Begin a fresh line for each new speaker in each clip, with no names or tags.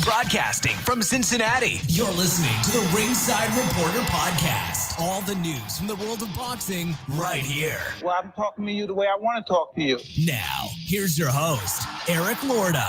Broadcasting from Cincinnati, you're listening to the Ringside Reporter podcast. All the news from the world of boxing right here.
Well, I'm talking to you the way I want to talk to you.
Now, here's your host, Eric Lorda.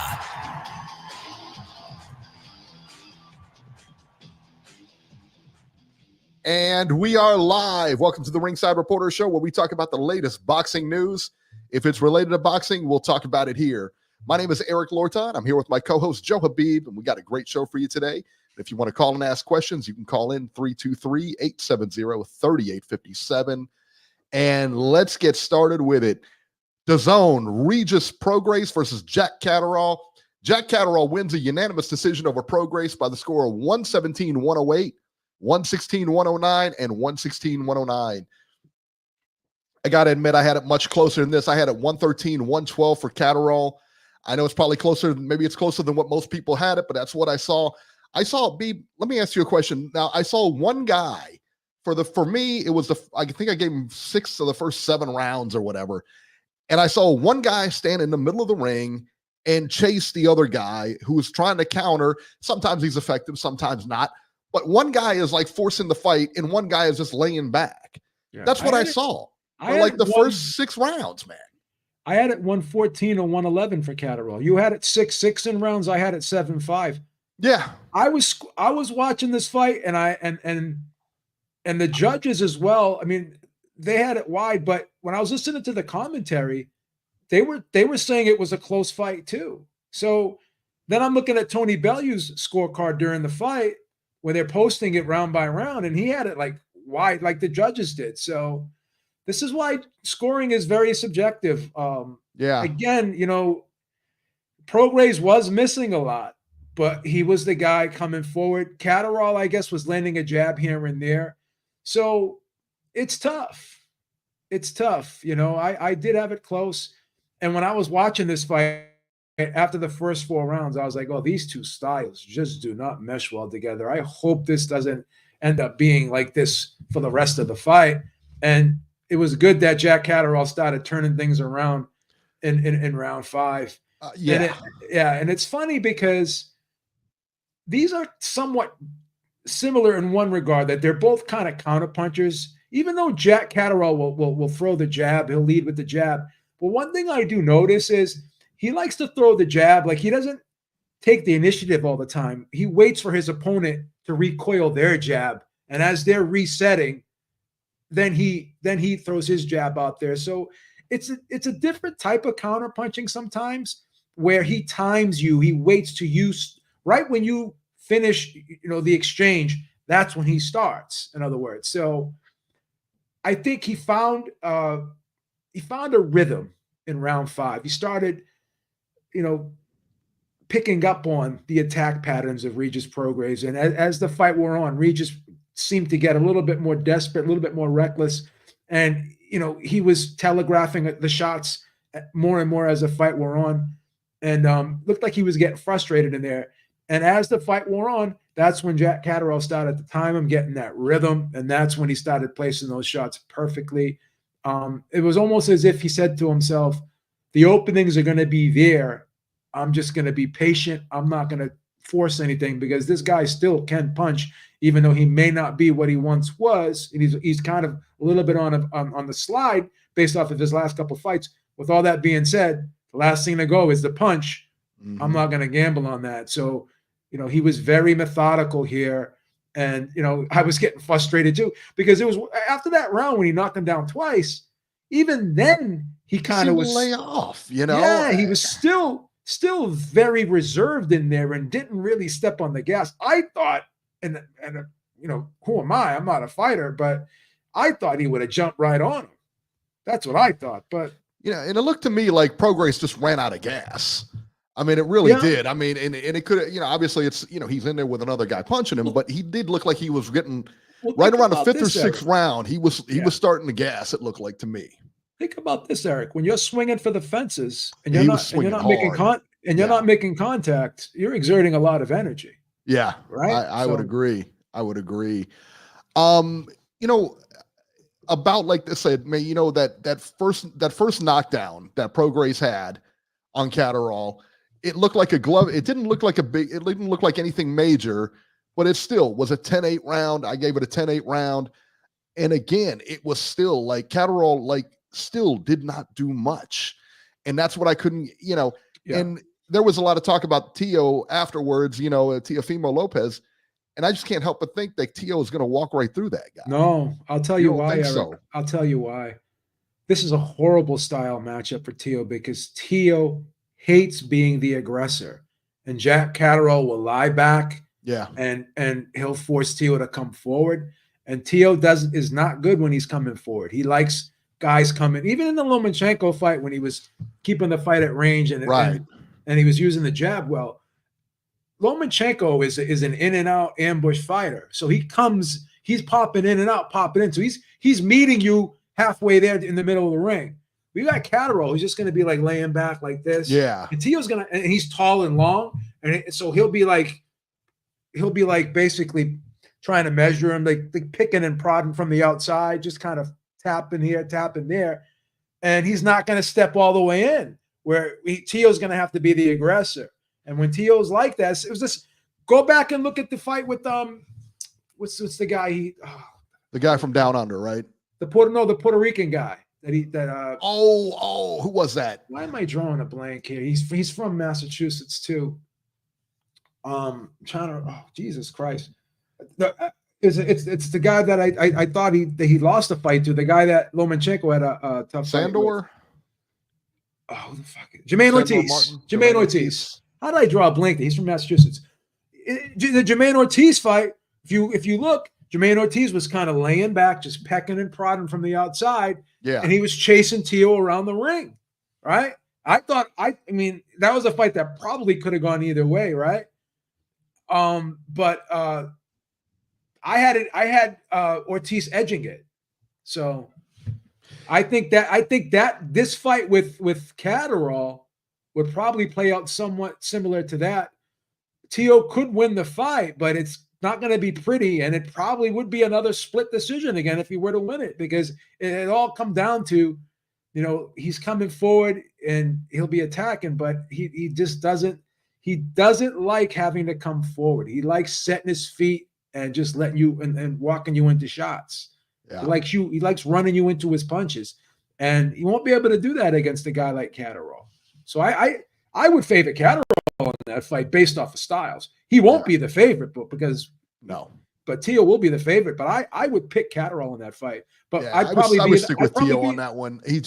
And we are live. Welcome to the Ringside Reporter Show, where we talk about the latest boxing news. If it's related to boxing, we'll talk about it here. My name is Eric Lorta, and I'm here with my co-host, Joe Habib, and we got a great show for you today. If you want to call and ask questions, you can call in 323-870-3857. And let's get started with it. DAZN, Regis Prograis versus Jack Catterall. Jack Catterall wins a unanimous decision over Prograis by the score of 117-108, 116-109, and 116-109. I got to admit, I had it much closer than this. I had it 113-112 for Catterall. I know it's probably closer, maybe it's closer than what most people had it, but that's what I saw. Let me ask you a question. Now, I saw one guy for me, it was I think I gave him 6 of the first 7 rounds or whatever. And I saw one guy stand in the middle of the ring and chase the other guy who was trying to counter. Sometimes he's effective, sometimes not. But one guy is like forcing the fight and one guy is just laying back. Yeah, that's what I saw. For like the first 6 rounds, man.
I had it 114 or 111 for Catterall. You had it 6-6 in rounds. I had it 7-5.
Yeah.
I was watching this fight and the judges as well. I mean, they had it wide, but when I was listening to the commentary, they were saying it was a close fight too. So then I'm looking at Tony Bellew's scorecard during the fight where they're posting it round by round, and he had it like wide, like the judges did. So this is why scoring is very subjective. Again, Prograis was missing a lot, but he was the guy coming forward. Catterall, I guess, was landing a jab here and there. So it's tough. It's tough. I did have it close. And when I was watching this fight after the first 4 rounds, I was like, oh, these two styles just do not mesh well together. I hope this doesn't end up being like this for the rest of the fight. And it was good that Jack Catterall started turning things around in round 5. And it's funny because these are somewhat similar in one regard, that they're both kind of counterpunchers. Even though Jack Catterall will throw the jab, he'll lead with the jab. But one thing I do notice is he likes to throw the jab. Like, he doesn't take the initiative all the time. He waits for his opponent to recoil their jab. And as they're resetting, then he throws his jab out there. So it's a different type of counterpunching sometimes, where he times you. He waits to use right when you finish, the exchange. That's when he starts. In other words, so I think he found a rhythm in round 5. He started, picking up on the attack patterns of Regis Prograis, and as the fight wore on, Regis seemed to get a little bit more desperate, a little bit more reckless. And, he was telegraphing the shots more and more as the fight wore on, and looked like he was getting frustrated in there. And as the fight wore on, that's when Jack Catterall started to time him, getting that rhythm. And that's when he started placing those shots perfectly. It was almost as if he said to himself, the openings are going to be there. I'm just going to be patient. I'm not going to force anything, because this guy still can punch, even though he may not be what he once was. And he's kind of a little bit on the slide based off of his last couple of fights. With all that being said, the last thing to go is the punch. Mm-hmm. I'm not going to gamble on that. So, he was very methodical here. And, I was getting frustrated too, because it was after that round when he knocked him down twice, even then he kind of was
lay off,
Yeah, he was still very reserved in there and didn't really step on the gas. I thought, and who am I? I'm not a fighter, but I thought he would have jumped right on him. That's what I thought. But
and it looked to me like Prograis just ran out of gas. I mean, it really did. I mean, and it could have, obviously it's, he's in there with another guy punching him, but he did look like he was getting right around the 5th or 6th round. He was starting to gas, it looked like to me.
Think about this, Eric. When you're swinging for the fences and you're not making contact, you're exerting a lot of energy.
Yeah,
right.
I would agree. About like this, that first knockdown that Prograis had, on Catterall. It looked like a glove. It didn't look like it didn't look like anything major, but it still was a 10-8 round. I gave it a 10-8 round. And again, it was still like Catterall, like still did not do much. And that's what I couldn't, and there was a lot of talk about Tio afterwards, Teofimo Lopez. And I just can't help but think that Tio is going to walk right through that guy.
No, I'll tell you why, Eric.
So.
I'll tell you why. This is a horrible style matchup for Tio because Tio hates being the aggressor. And Jack Catterall will lie back.
Yeah.
And he'll force Tio to come forward. And Tio is not good when he's coming forward. He likes guys coming, even in the Lomachenko fight when he was keeping the fight at range and he was using the jab well. Lomachenko is an in and out ambush fighter. So he's popping in and out, popping in. So he's meeting you halfway there in the middle of the ring. We got Catterall who's just going to be like laying back like this.
Yeah.
And Tio's and he's tall and long. And so he'll be like basically trying to measure him, like picking and prodding from the outside, just kind of tapping here, tapping there. And he's not going to step all the way in where Tio's going to have to be the aggressor. And when Tio's like that, it was this. Go back and look at the fight with what's the guy
the guy from Down Under, right?
The Puerto Rican guy who
was that?
Why am I drawing a blank here? He's from Massachusetts too. Jesus Christ. It's the guy that I thought he lost the fight to, the guy that Lomachenko had a tough
Sandor.
Fight with. Oh, the fuck it. Jermaine Ortiz. Jermaine Ortiz. How did I draw a blank? He's from Massachusetts. The Jermaine Ortiz fight, if you look, Jermaine Ortiz was kind of laying back, just pecking and prodding from the outside.
Yeah. And
he was chasing Tio around the ring. Right? I mean, that was a fight that probably could have gone either way, right? But I had Ortiz edging it. So I think that this fight with Catterall would probably play out somewhat similar to that. Tio could win the fight, but it's not going to be pretty, and it probably would be another split decision again if he were to win it, because it all come down to, he's coming forward and he'll be attacking, but he just doesn't like having to come forward. He likes setting his feet and just letting you and walking you into shots.
Yeah.
He likes running you into his punches, and he won't be able to do that against a guy like Catterall. So I would favor Catterall in that fight based off of styles. He won't be the favorite, but Tio will be the favorite. But I would pick Catterall in that fight. But I would stick with Tio
on that one. He's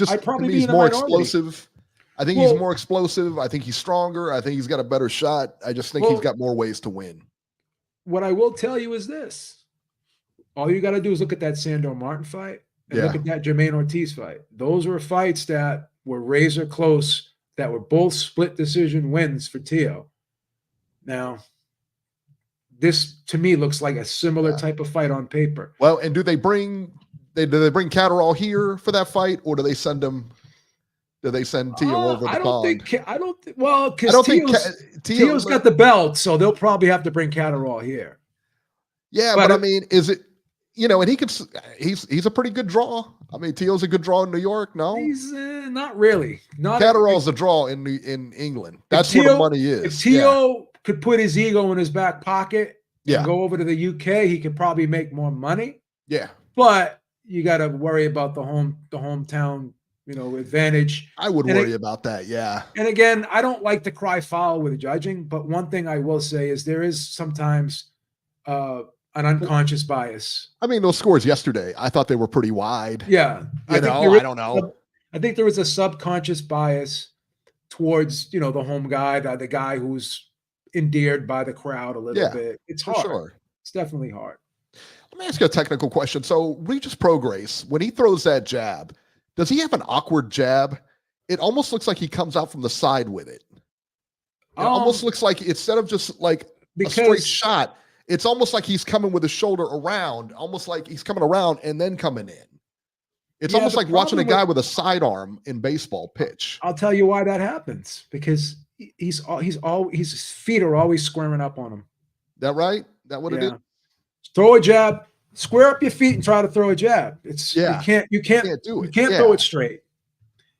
more explosive. I think he's more explosive. I think he's stronger. I think he's got a better shot. I just think he's got more ways to win.
What I will tell you is this. All you got to do is look at that Sandor Martin fight and look at that Jermaine Ortiz fight. Those were fights that were razor close, that were both split decision wins for Tio. Now, this to me looks like a similar type of fight on paper.
Well, and do they bring Catterall here for that fight, or do they send him? Do they send Tio over the pond?
Because Tio's got the belt, so they'll probably have to bring Catterall here.
Yeah, but I mean, is it, and he's a pretty good draw. I mean, Tio's a good draw in New York, no?
He's not really.
Catterall's a draw in England. That's where the money is.
If Tio could put his ego in his back pocket and go over to the UK, he could probably make more money.
Yeah.
But you got to worry about the hometown advantage.
I would worry about that, yeah.
And again, I don't like to cry foul with judging, but one thing I will say is there is sometimes an unconscious bias.
I mean, those scores yesterday, I thought they were pretty wide.
Yeah.
I don't know.
I think there was a subconscious bias towards, the home guy, the guy who's endeared by the crowd a little bit. It's hard.
Sure.
It's definitely hard.
Let me ask you a technical question. So Regis Prograis, when he throws that jab, does he have an awkward jab? It almost looks like he comes out from the side with it. It almost looks like instead of just like a straight shot, it's almost like he's coming with his shoulder around, almost like he's coming around and then coming in. It's almost like watching a guy with a sidearm in baseball pitch.
I'll tell you why that happens, because his feet are always squaring up on him.
That right? That what it is?
Throw a jab, square up your feet and try to throw a jab. You can't throw it straight.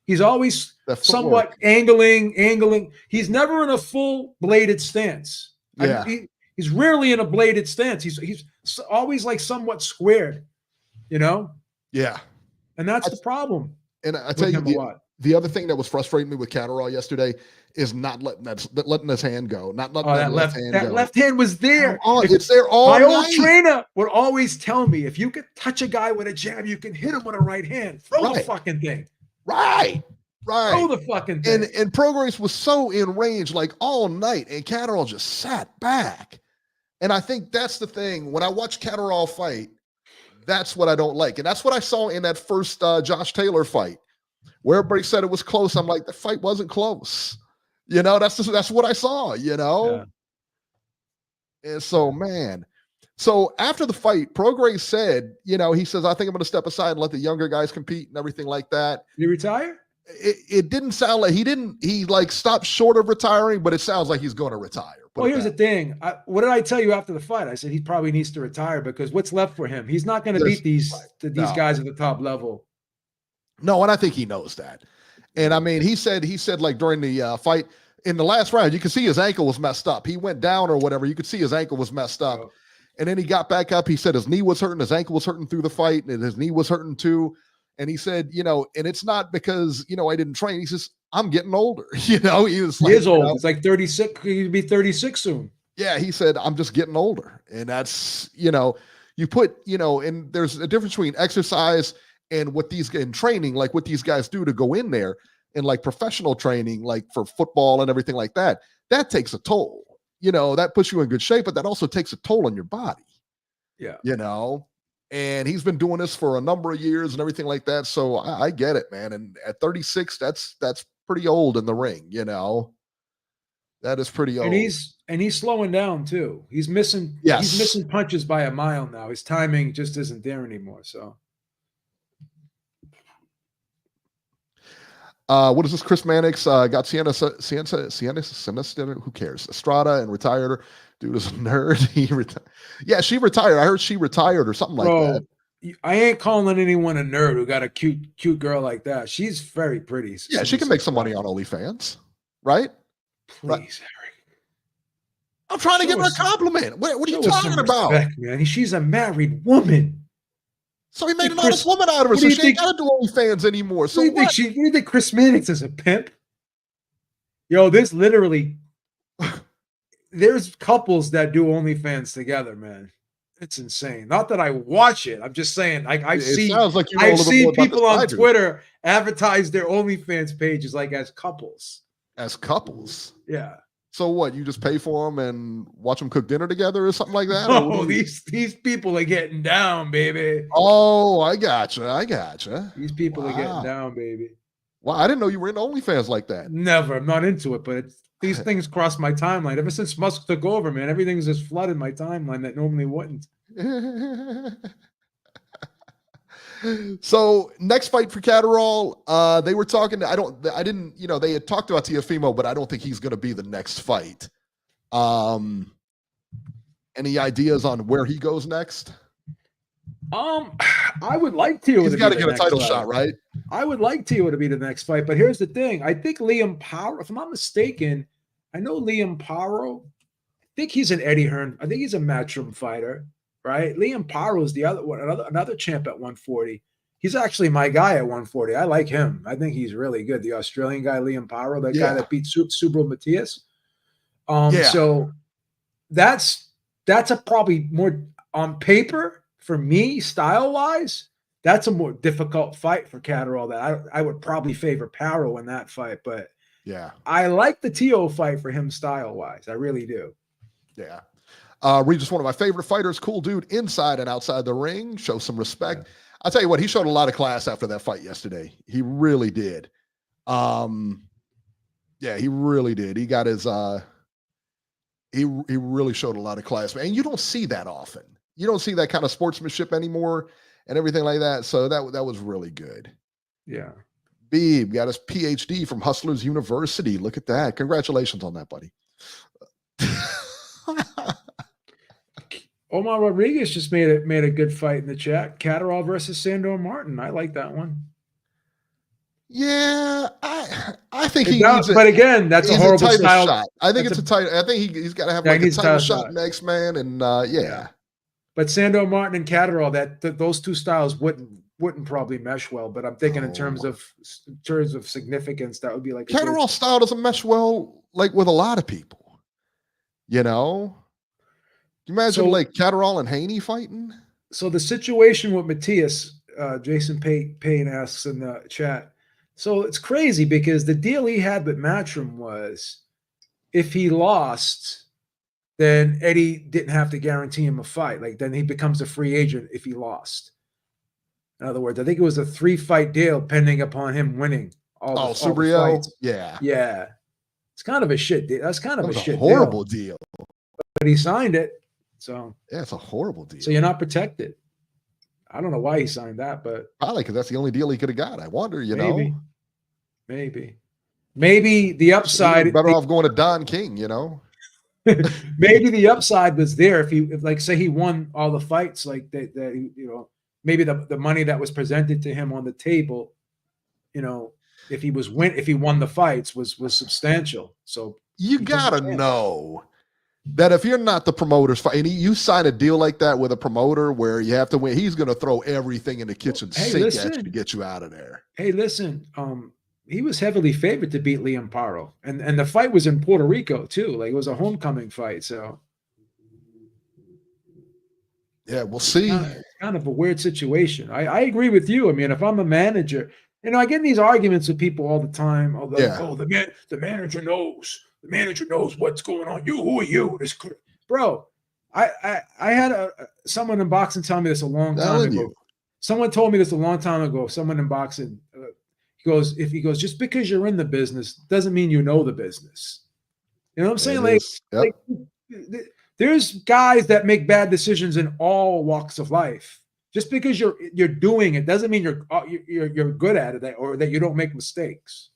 He's always
That
somewhat
footwork.
angling. He's never in a full bladed stance.
Yeah.
He's rarely in a bladed stance. He's always like somewhat squared, you know?
Yeah.
And that's the problem
And I tell
with
you,
him a lot.
the other thing that was frustrating me with Catterall yesterday is not letting his hand go, not letting that left hand go.
Left hand was there.
It's there all
My
night.
old trainer would always tell me, if you can touch a guy with a jab, you can hit him with a right hand. Throw the fucking thing.
Right.
Throw the fucking thing.
And Prograis was so in range like all night, and Catterall just sat back. And I think that's the thing. When I watch Catterall fight, that's what I don't like. And that's what I saw in that first Josh Taylor fight, where everybody said it was close. I'm like, the fight wasn't close. You know, that's what I saw, you know? Yeah. And so, man. So after the fight, Prograis said, you know, he says, I think I'm going to step aside and let the younger guys compete and everything like that.
Did he retire?
It didn't sound like he like stopped short of retiring, but it sounds like he's going to retire.
Well, here's the thing. What did I tell you after the fight? I said he probably needs to retire because what's left for him? He's not going to beat these guys at the top level.
No, and I think he knows that. And I mean, he said like during the fight in the last round, you could see his ankle was messed up. He went down or whatever. You could see his ankle was messed up. Oh. And then he got back up. He said his knee was hurting, his ankle was hurting through the fight, and his knee was hurting too. And he said, you know, and it's not because, you know, I didn't train. He says, I'm getting older. You know, he is
old.
You know,
it's like 36. He'd be 36 soon.
Yeah. He said, I'm just getting older. And that's, you know, you put, you know, and there's a difference between exercise and what these in training, like what these guys do to go in there and like professional training, like for football and everything like that. That takes a toll. You know, that puts you in good shape, but that also takes a toll on your body.
Yeah.
You know, and he's been doing this for a number of years and everything like that. So I get it, man. And at 36, that's pretty old in the ring, you know. That is pretty old.
And he's slowing down too. He's missing punches by a mile now. His timing just isn't there anymore. So
what is this? Chris Mannix got Sienna, who cares? Estrada and retired her. Dude is a nerd. Yeah, she retired. I heard she retired or something like that.
I ain't calling anyone a nerd who got a cute girl like that. She's very pretty.
Yeah, she can make some money on OnlyFans, right?
Please, Eric.
I'm trying to give her a compliment. What are you talking about?
Respect, man. She's a married woman.
So he made an honest woman out of her. So she ain't got to do OnlyFans anymore. So
what do you think Chris Mannix is a pimp? Yo, there's literally there's couples that do OnlyFans together, man. It's insane. Not that I watch it. I'm just saying, I've seen people on Twitter advertise their OnlyFans pages like as couples.
As couples?
Yeah.
So what? You just pay for them and watch them cook dinner together or something like that?
Oh, these people are getting down, baby.
Oh, I gotcha.
These people are getting down, baby.
Wow, I didn't know you were into OnlyFans like that.
Never. I'm not into it, but these things cross my timeline. Ever since Musk took over, man, everything's just flooded my timeline that normally wouldn't.
So next fight for Catterall, they were talking. I didn't. You know, they had talked about Teofimo, but I don't think he's going to be the next fight. Any ideas on where he goes next?
I would like Teo.
He's got to get a title shot, right?
I would like Teo to be the next fight, but here's the thing. I think Liam Paro, if I'm not mistaken, I know Liam Paro. I think he's an Eddie Hearn. I think he's a matchroom fighter, right? Liam Paro is the other one, another champ at 140. He's actually my guy at 140. I like him. I think he's really good. The Australian guy, Liam Paro, that guy that beat Subro Matias. So that's a probably more on paper for me, style-wise. That's a more difficult fight for Catterall. That I would probably favor Paro in that fight, but
yeah, I
like the Teo fight for him style-wise. I really do.
Yeah. Regis, one of my favorite fighters, cool dude inside and outside the ring. Show some respect. Yeah. I'll tell you what, he showed a lot of class after that fight yesterday. He really did. Yeah, he really did. He got his he really showed a lot of class. And you don't see that often. You don't see that kind of sportsmanship anymore and everything like that. So that was really good.
Yeah.
Beeb got his PhD from Hustlers University. Look at that. Congratulations on that, buddy.
Omar Rodriguez just made a good fight in the chat. Catterall versus Sandor Martin. I like that one.
Yeah, I think
It
he
does,
needs it.
but again, that's a
He's
horrible
title
style.
shot. I think
That's
it's a title. I think he's got to have
Yeah,
like
he
a
needs a
title
title
shot
shot.
next, man. And yeah.
But Sando Martin and Catterall, those two styles wouldn't probably mesh well. But I'm thinking in terms of significance, that would be like a good.
Catterall style doesn't mesh well like with a lot of people. You know, you imagine like Catterall and Haney fighting.
So the situation with Matthias, Jason Payne asks in the chat. So it's crazy because the deal he had with Matchroom was if he lost, then Eddie didn't have to guarantee him a fight. Like then he becomes a free agent if he lost. In other words, I think it was a 3-fight deal pending upon him winning all the fights. Yeah. It's kind of a shit deal. That's kind of a shit
horrible deal.
But he signed it. So
yeah, it's a horrible deal.
So you're not protected. I don't know why he signed that, but
probably because that's the only deal he could have got. I wonder, know.
Maybe the upside.
So better off going to Don King,
Maybe the upside was there if like say he won all the fights, like that maybe the money that was presented to him on the table, if he won the fights was substantial. So
you gotta know that if you're not the promoter's fight, and you sign a deal like that with a promoter where you have to win, he's going to throw everything in the kitchen sink at you to get you out of there.
Hey, listen, he was heavily favored to beat Liam Paro, and the fight was in Puerto Rico too. Like it was a homecoming fight, so
yeah, we'll see.
Kind of a weird situation. I agree with you. I mean, if I'm a manager, I get in these arguments with people all the time. The manager knows. The manager knows what's going on. Who are you? Bro, I had someone in boxing tell me this a long time ago. Someone told me this a long time ago. Someone in boxing, he goes, just because you're in the business doesn't mean you know the business. You know what I'm saying? There's guys that make bad decisions in all walks of life. Just because you're doing it doesn't mean you're good at it or that you don't make mistakes.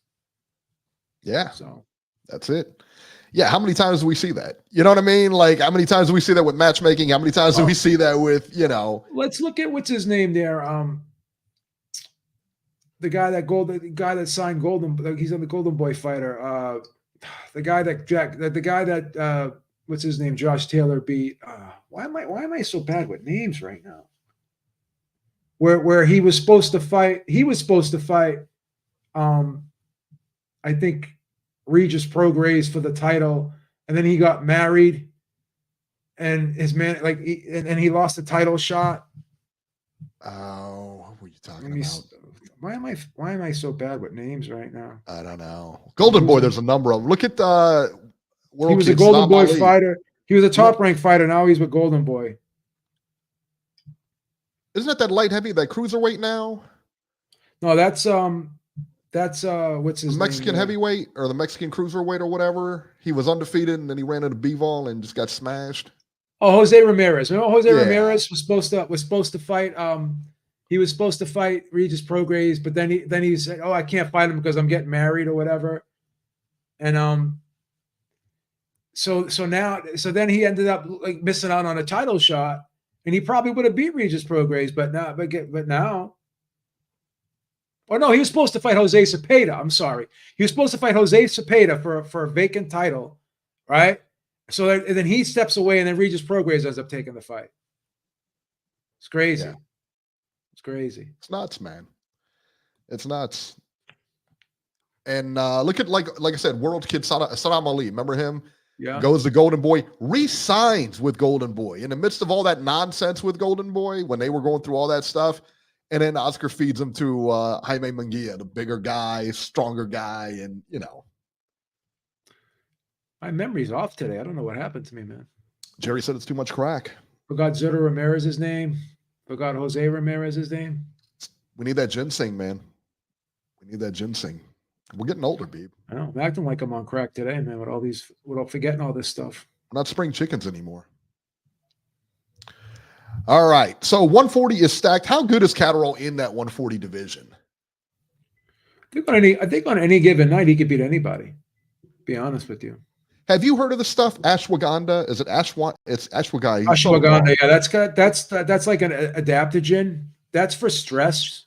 Yeah.
So
that's it. Yeah. How many times do we see that? You know what I mean? Like how many times do we see that with matchmaking? How many times do we see that with,
Let's look at what's his name there. The guy that signed Golden, he's on the Golden Boy Fighter. The guy that what's his name? Josh Taylor beat. Why am I so bad with names right now? Where he was supposed to fight. He was supposed to fight. I think Regis Prograis for the title, and then he got married, and his man and he lost the title shot.
Oh, what were you talking about?
Why am I so bad with names right now?
I don't know. Golden Boy, there's a number of them. Look at the
World. He was a Golden Boy fighter. He was a top ranked fighter. Now he's with Golden Boy.
Isn't that light heavy, that cruiserweight now?
No, that's what's his
Mexican
name,
heavyweight or the Mexican cruiserweight or whatever. He was undefeated and then he ran into B-Vol and just got smashed.
Oh, Jose Ramirez. Remember Jose Ramirez was supposed to fight. He was supposed to fight Regis Prograis, but then he said, "Oh, I can't fight him because I'm getting married or whatever." And so then he ended up like missing out on a title shot, and he probably would have beat Regis Prograis, but now. Oh no, he was supposed to fight Jose Cepeda. I'm sorry, he was supposed to fight Jose Cepeda for a vacant title, right? So then he steps away, and then Regis Prograis ends up taking the fight. It's crazy. Yeah. It's crazy.
It's nuts, man. It's nuts. And look at like I said, world kid Saddam Ali. Remember him?
Yeah.
Goes to Golden Boy, re-signs with Golden Boy in the midst of all that nonsense with Golden Boy when they were going through all that stuff. And then Oscar feeds him to Jaime Munguia, the bigger guy, stronger guy, and
My memory's off today. I don't know what happened to me, man.
Jerry said it's too much crack.
Forgot Zito Ramirez's name. Forgot Jose Ramirez's name.
We need that ginseng, man. We need that ginseng. We're getting older, Beeb.
I know. I'm acting like I'm on crack today, man, without forgetting all this stuff.
We're not spring chickens anymore. All right. So 140 is stacked. How good is Catterall in that 140 division?
I think on any given night, he could beat anybody. Be honest with you.
Have you heard of the stuff? Ashwagandha? Is it Ashwa? It's Ashwagandha.
Ashwagandha. Yeah, that's like an adaptogen. That's for stress.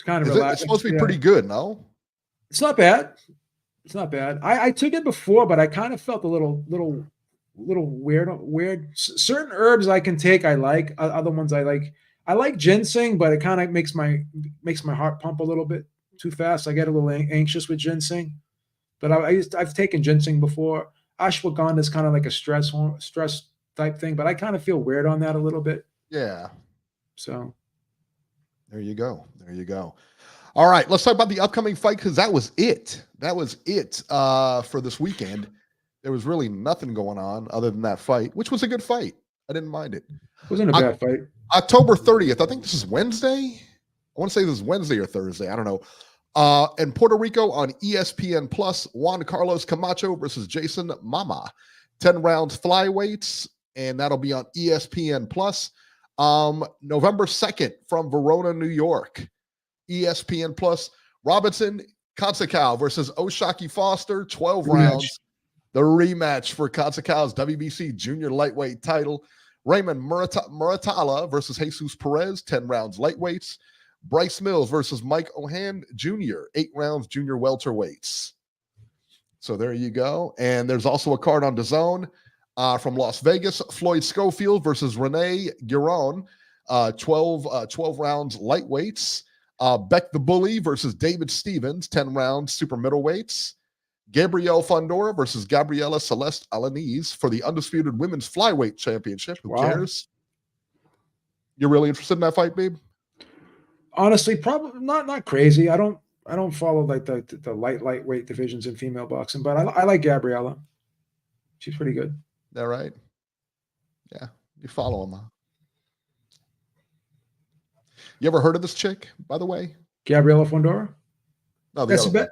It's kind of
It's
relaxing.
supposed to be pretty good, no?
It's not bad. It's not bad. I took it before, but I kind of felt a little weird. Certain herbs I can take. I like other ones. I like ginseng, but it kind of makes my heart pump a little bit too fast. I get a little anxious with ginseng. But I've taken ginseng before. Ashwagandha is kind of like a stress type thing, but I kind of feel weird on that a little bit.
Yeah.
So
there you go. There you go. All right, let's talk about the upcoming fight because that was it. That was it for this weekend. There was really nothing going on other than that fight, which was a good fight. I didn't mind it.
It wasn't a bad fight.
October 30th. I think this is Wednesday. I want to say this is Wednesday or Thursday. I don't know. In Puerto Rico on ESPN Plus, Juan Carlos Camacho versus Jason Mama. 10 rounds flyweights, and that'll be on ESPN Plus. November 2nd from Verona, New York. ESPN Plus, Robinson Consacao versus Oshaki Foster, 12 rounds. The rematch for Consacao's WBC junior lightweight title. Raymond Muratalla versus Jesus Perez, 10 rounds lightweights. Bryce Mills versus Mike Ohan Jr., 8 rounds junior welterweights. So there you go. And there's also a card on DAZN from Las Vegas. Floyd Schofield versus Rene Giron, 12 rounds lightweights. Beck the Bully versus David Stevens, 10 rounds super middleweights. Gabrielle Fondora versus Gabriela Celeste Alanis for the undisputed women's flyweight championship. Who cares? You're really interested in that fight, babe?
Honestly, probably not crazy. I don't follow like the lightweight divisions in female boxing, but I like Gabriella. She's pretty good.
That right? Yeah, you follow him, huh? You ever heard of this chick, by the way?
Gabriela Fondora?
No,
the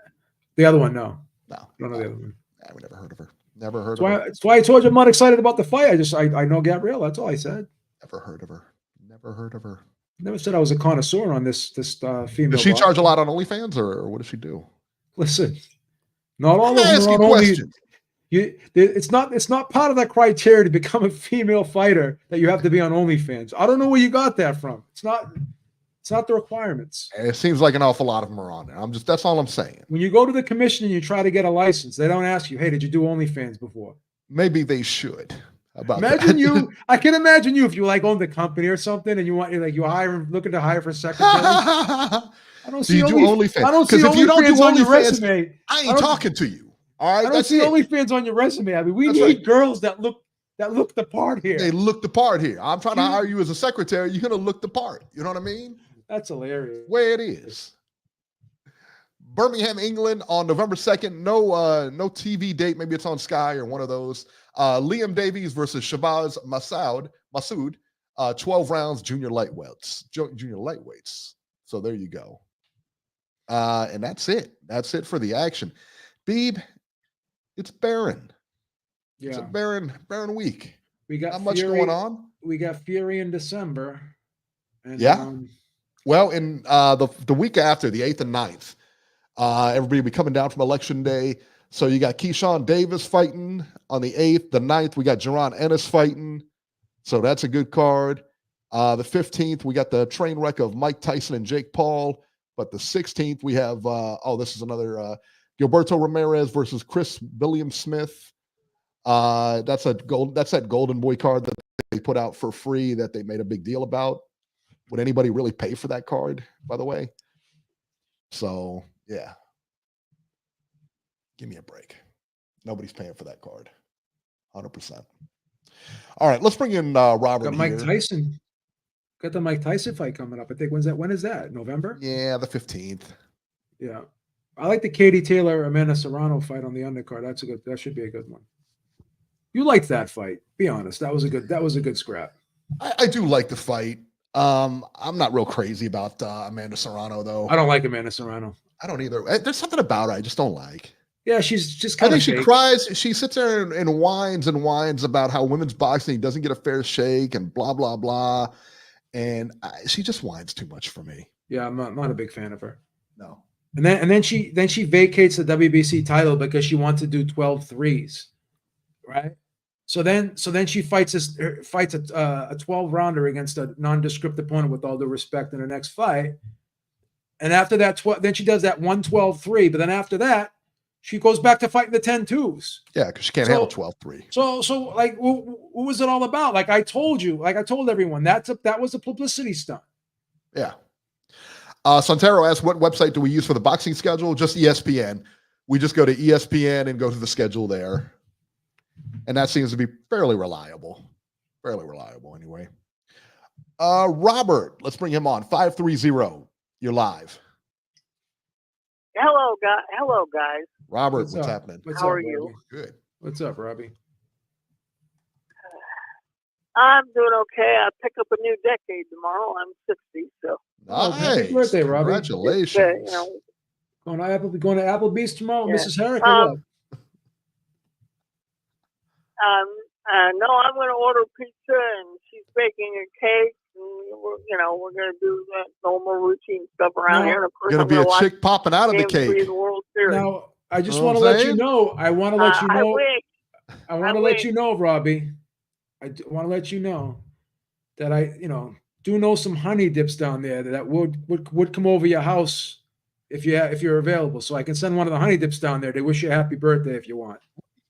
other one. No, I don't know the other one.
Yeah, we never heard of her. Never heard of her.
That's why I told you I'm not excited about the fight. I know Gabriela. That's all I said.
Never heard of her. Never heard of her.
Never said I was a connoisseur on this female.
Does she charge a lot on OnlyFans, or what does she do?
Listen, not all of them are on questions. It's not part of that criteria to become a female fighter that you have to be on OnlyFans. I don't know where you got that from. It's not the requirements.
It seems like an awful lot of them are on there. That's all I'm saying.
When you go to the commission and you try to get a license, they don't ask you, "Hey, did you do OnlyFans before?"
Maybe they should.
Imagine you. I can imagine you if you owned the company or something, and looking to hire for a secretary. I don't see OnlyFans. I don't see OnlyFans on your resume.
I ain't talking to you. All right,
I don't see OnlyFans on your resume. I mean, we need girls that look the part here.
They look the part here. I'm trying to hire you as a secretary. You're gonna look the part. You know what I mean?
That's hilarious.
Way it is. Birmingham, England on November 2nd. No TV date. Maybe it's on Sky or one of those. Liam Davies versus Shabazz Masood. 12 rounds junior lightweights. So there you go. And that's it. That's it for the action. Beeb, it's barren. Yeah. It's a barren week.
We got
not much going on.
We got Fury in December. And,
well, in the week after, the 8th and 9th, everybody will be coming down from Election Day. So you got Keyshawn Davis fighting on the 8th. The 9th, we got Jaron Ennis fighting. So that's a good card. The 15th, we got the train wreck of Mike Tyson and Jake Paul. But the 16th, we have, this is another Gilberto Ramirez versus Chris William Smith. That's that Golden Boy card that they put out for free that they made a big deal about. Would anybody really pay for that card, by the way? So, yeah. Give me a break. Nobody's paying for that card. 100%. All right, let's bring in Robert.
Got Mike Tyson. Got the Mike Tyson fight coming up. I think when is that? November?
Yeah, the 15th.
Yeah. I like the Katie Taylor Amanda Serrano fight on the undercard. That should be a good one. You liked that fight. Be honest. That was a good scrap.
I do like the fight. I'm not real crazy about Amanda Serrano, though.
I don't like Amanda Serrano.
I don't either. There's something about her I just don't like.
Yeah, she's just kind of.
I think she cries. She sits there and whines about how women's boxing doesn't get a fair shake and blah blah blah, and she just whines too much for me.
Yeah, I'm not a big fan of her.
No.
And then she vacates the WBC title because she wants to do 12 threes, right? So then she fights a 12 rounder against a nondescript opponent with all due respect in her next fight. And after that, then she does that 1-12-3. But then after that, she goes back to fighting the 10-2s.
Yeah, because she can't handle 12-3.
So like, what was it all about? Like I told you, like I told everyone, that was a publicity stunt.
Yeah. Santero asks, what website do we use for the boxing schedule? Just ESPN. We just go to ESPN and go to the schedule there. And that seems to be fairly reliable. Fairly reliable anyway. Robert, let's bring him on. 530. You're live.
Hello, guys.
Robert, what's happening?
How are you?
Good.
What's up, Robbie?
I'm doing okay. I pick up a new decade tomorrow. I'm 60, so.
Nice.
Happy birthday, Robbie.
Congratulations.
Going
to Applebee's tomorrow,
yeah.
Mrs. Herrick,
no, I'm going to order pizza, and she's baking a cake. And we're going to do the normal routine stuff around here. And of course,
going to be a chick popping out of the cake.
Now, I just want to let you know. I want to let you know. I want to let you know, Robbie. I want to let you know that I do know some honey dips down there that would come over your house if you're available. So I can send one of the honey dips down there. They wish you a happy birthday if you want.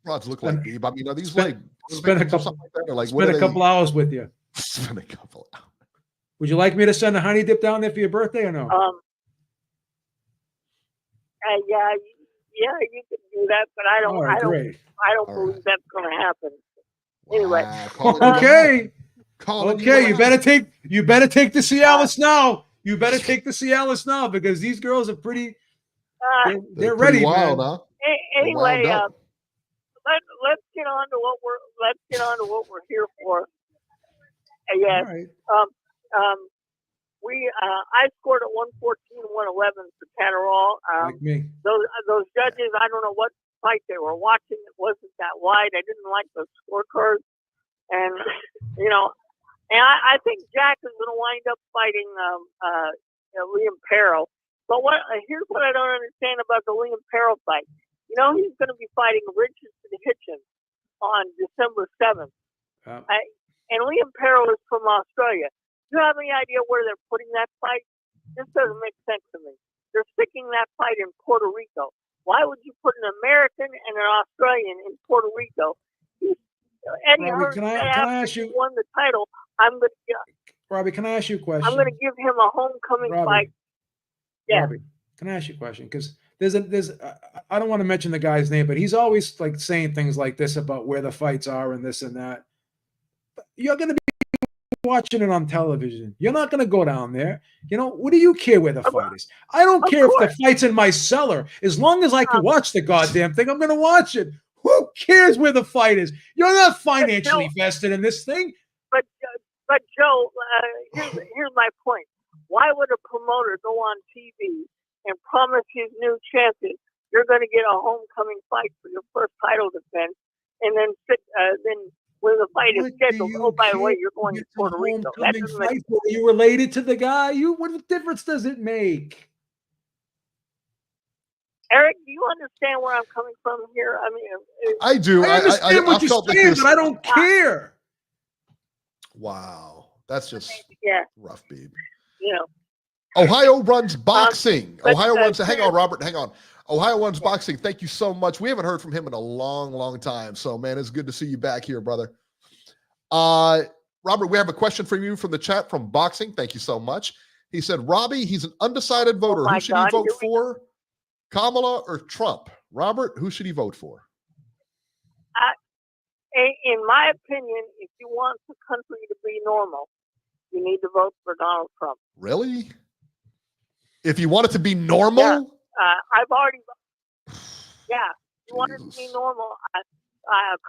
Rods look like Beeb. I mean, these
spend a couple hours with you.
Spend a couple hours.
Would you like me to send a honey dip down there for your birthday or no?
Yeah, you can do that, but I don't.
Right,
I don't believe that's going to happen. Anyway.
Okay. You better take the Cialis now. You better take the Cialis now because these girls are pretty. They're ready,
wild,
man.
Huh?
Anyway, let's get on to what we're here for. Yeah.
Right.
I scored at 114, 111 for Catterall.
Like me.
Those judges, I don't know what fight they were watching. It wasn't that wide. I didn't like the scorecards, and and I think Jack is going to wind up fighting Liam Perro. But here's what I don't understand about the Liam Perro fight. He's going to be fighting Regis Prograis on December 7th. And Liam Perro is from Australia. Do you have any idea where they're putting that fight? This doesn't make sense to me. They're sticking that fight in Puerto Rico. Why would you put an American and an Australian in Puerto Rico? Eddie Hearn,
can I ask you?
Won the title.
Robbie, can I ask you a question?
I'm going to give him a homecoming fight. Yeah.
Robbie, can I ask you a question? Because I don't want to mention the guy's name, but he's always like saying things like this about where the fights are and this and that. But you're going to be watching it on television. You're not going to go down there. What do you care where the fight is? I don't care if the fight's in my cellar. As long as I can watch the goddamn thing, I'm going to watch it. Who cares where the fight is? You're not financially vested in this thing.
But Joe, here's my point. Why would a promoter go on TV and promise his new champion you're going to get a homecoming fight for your first title defense, and then when the fight is scheduled, by the way, you're going to Puerto Rico?
Are you related to the guy? What difference does it make?
Eric, do you understand where I'm coming from here? I mean,
I do.
I understand what you're saying, but I don't care.
Wow, that's just rough, babe.
Ohio
runs boxing. Ohio runs. Hang on, Robert. Hang on. Ohio runs boxing. Thank you so much. We haven't heard from him in a long, long time. So, man, it's good to see you back here, brother. Robert, we have a question from you from the chat from boxing. Thank you so much. He said, Robbie, he's an undecided voter. Who should he vote for? Kamala or Trump? Robert, who should he vote for?
In my opinion, if you want the country to be normal, you need to vote for Donald Trump.
Really? If you want it to be normal?
Yeah. I've already. Yeah, you want it to be normal.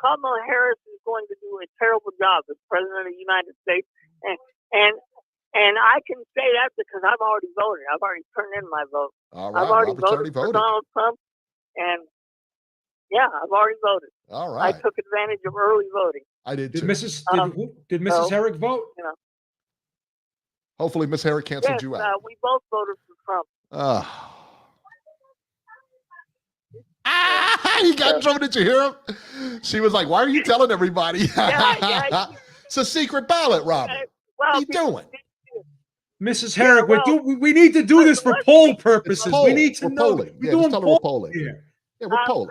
Kamala Harris is going to do a terrible job as president of the United States, and I can say that because I've already voted. I've already turned in my vote.
All right,
I've already voted for Donald Trump, and I've already voted.
All right.
I took advantage of early voting.
I did too.
Did Mrs. Herrick vote?
Hopefully, Miss Herrick canceled you out.
We both voted for Trump.
He got in trouble. Did you hear him? She was like, "Why are you telling everybody?" It's a secret ballot, Robert. What are you doing?
Mrs. Herrick,
well,
we need to do this for poll purposes.
Poll.
We need to
We're
know.
polling.
We're
Yeah, just
doing
tell them we're
polls
polling.
here.
Yeah, we're polling.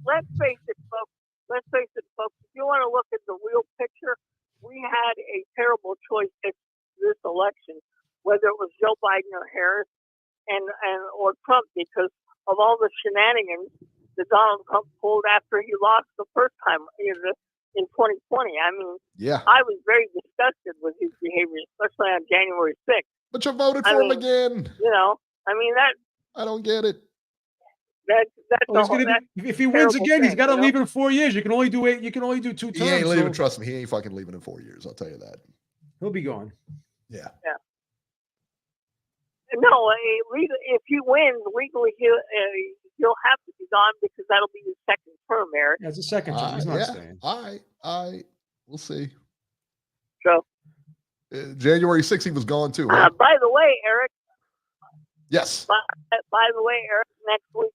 Let's face it, folks. Let's face it, folks. If you want to look at the real picture, we had a terrible choice at this election, whether it was Joe Biden or Harris, or Trump, because of all the shenanigans that Donald Trump pulled after he lost the first time in 2020. I mean,
Yeah.
I was very disgusted with his behavior, especially on January 6th.
But you voted for him again.
You know, I mean that.
I don't get it.
That's
If he wins again, he's got to leave in 4 years. You can only do 8. You can only do 2 terms.
He ain't leaving. Trust me, he ain't fucking leaving in 4 years. I'll tell you that.
He'll be gone.
Yeah.
Yeah. No, if he wins legally, he'll have to be gone because that'll be his second term, Eric.
Yeah, it's a second term. He's not staying.
All right. We'll see.
So
January 6th, he was gone too. Right?
By the way, Eric.
Yes.
By the way, Eric, next week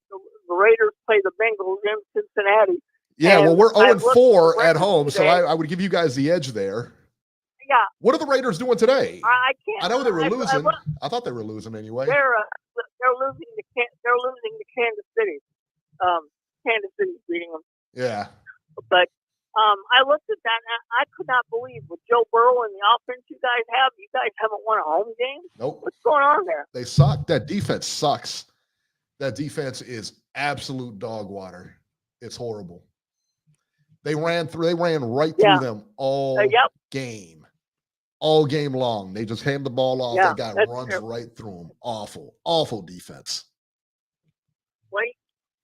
the Raiders play the Bengals in Cincinnati.
Yeah, well, we're 0-4 at home,
today.
so I would give you guys the edge there.
Yeah.
What are the Raiders doing today?
I can't.
I know they were losing. I thought they were losing anyway.
They're losing to Kansas City. Kansas City's beating them.
Yeah.
But I looked at that and I could not believe with Joe Burrow and the offense you guys haven't won a home game.
Nope.
What's going on there?
They suck. That defense sucks. That defense is absolute dog water. It's horrible. They ran right through them all game. All game long. They just hand the ball off.
Yeah,
they got runs right through them. Awful defense.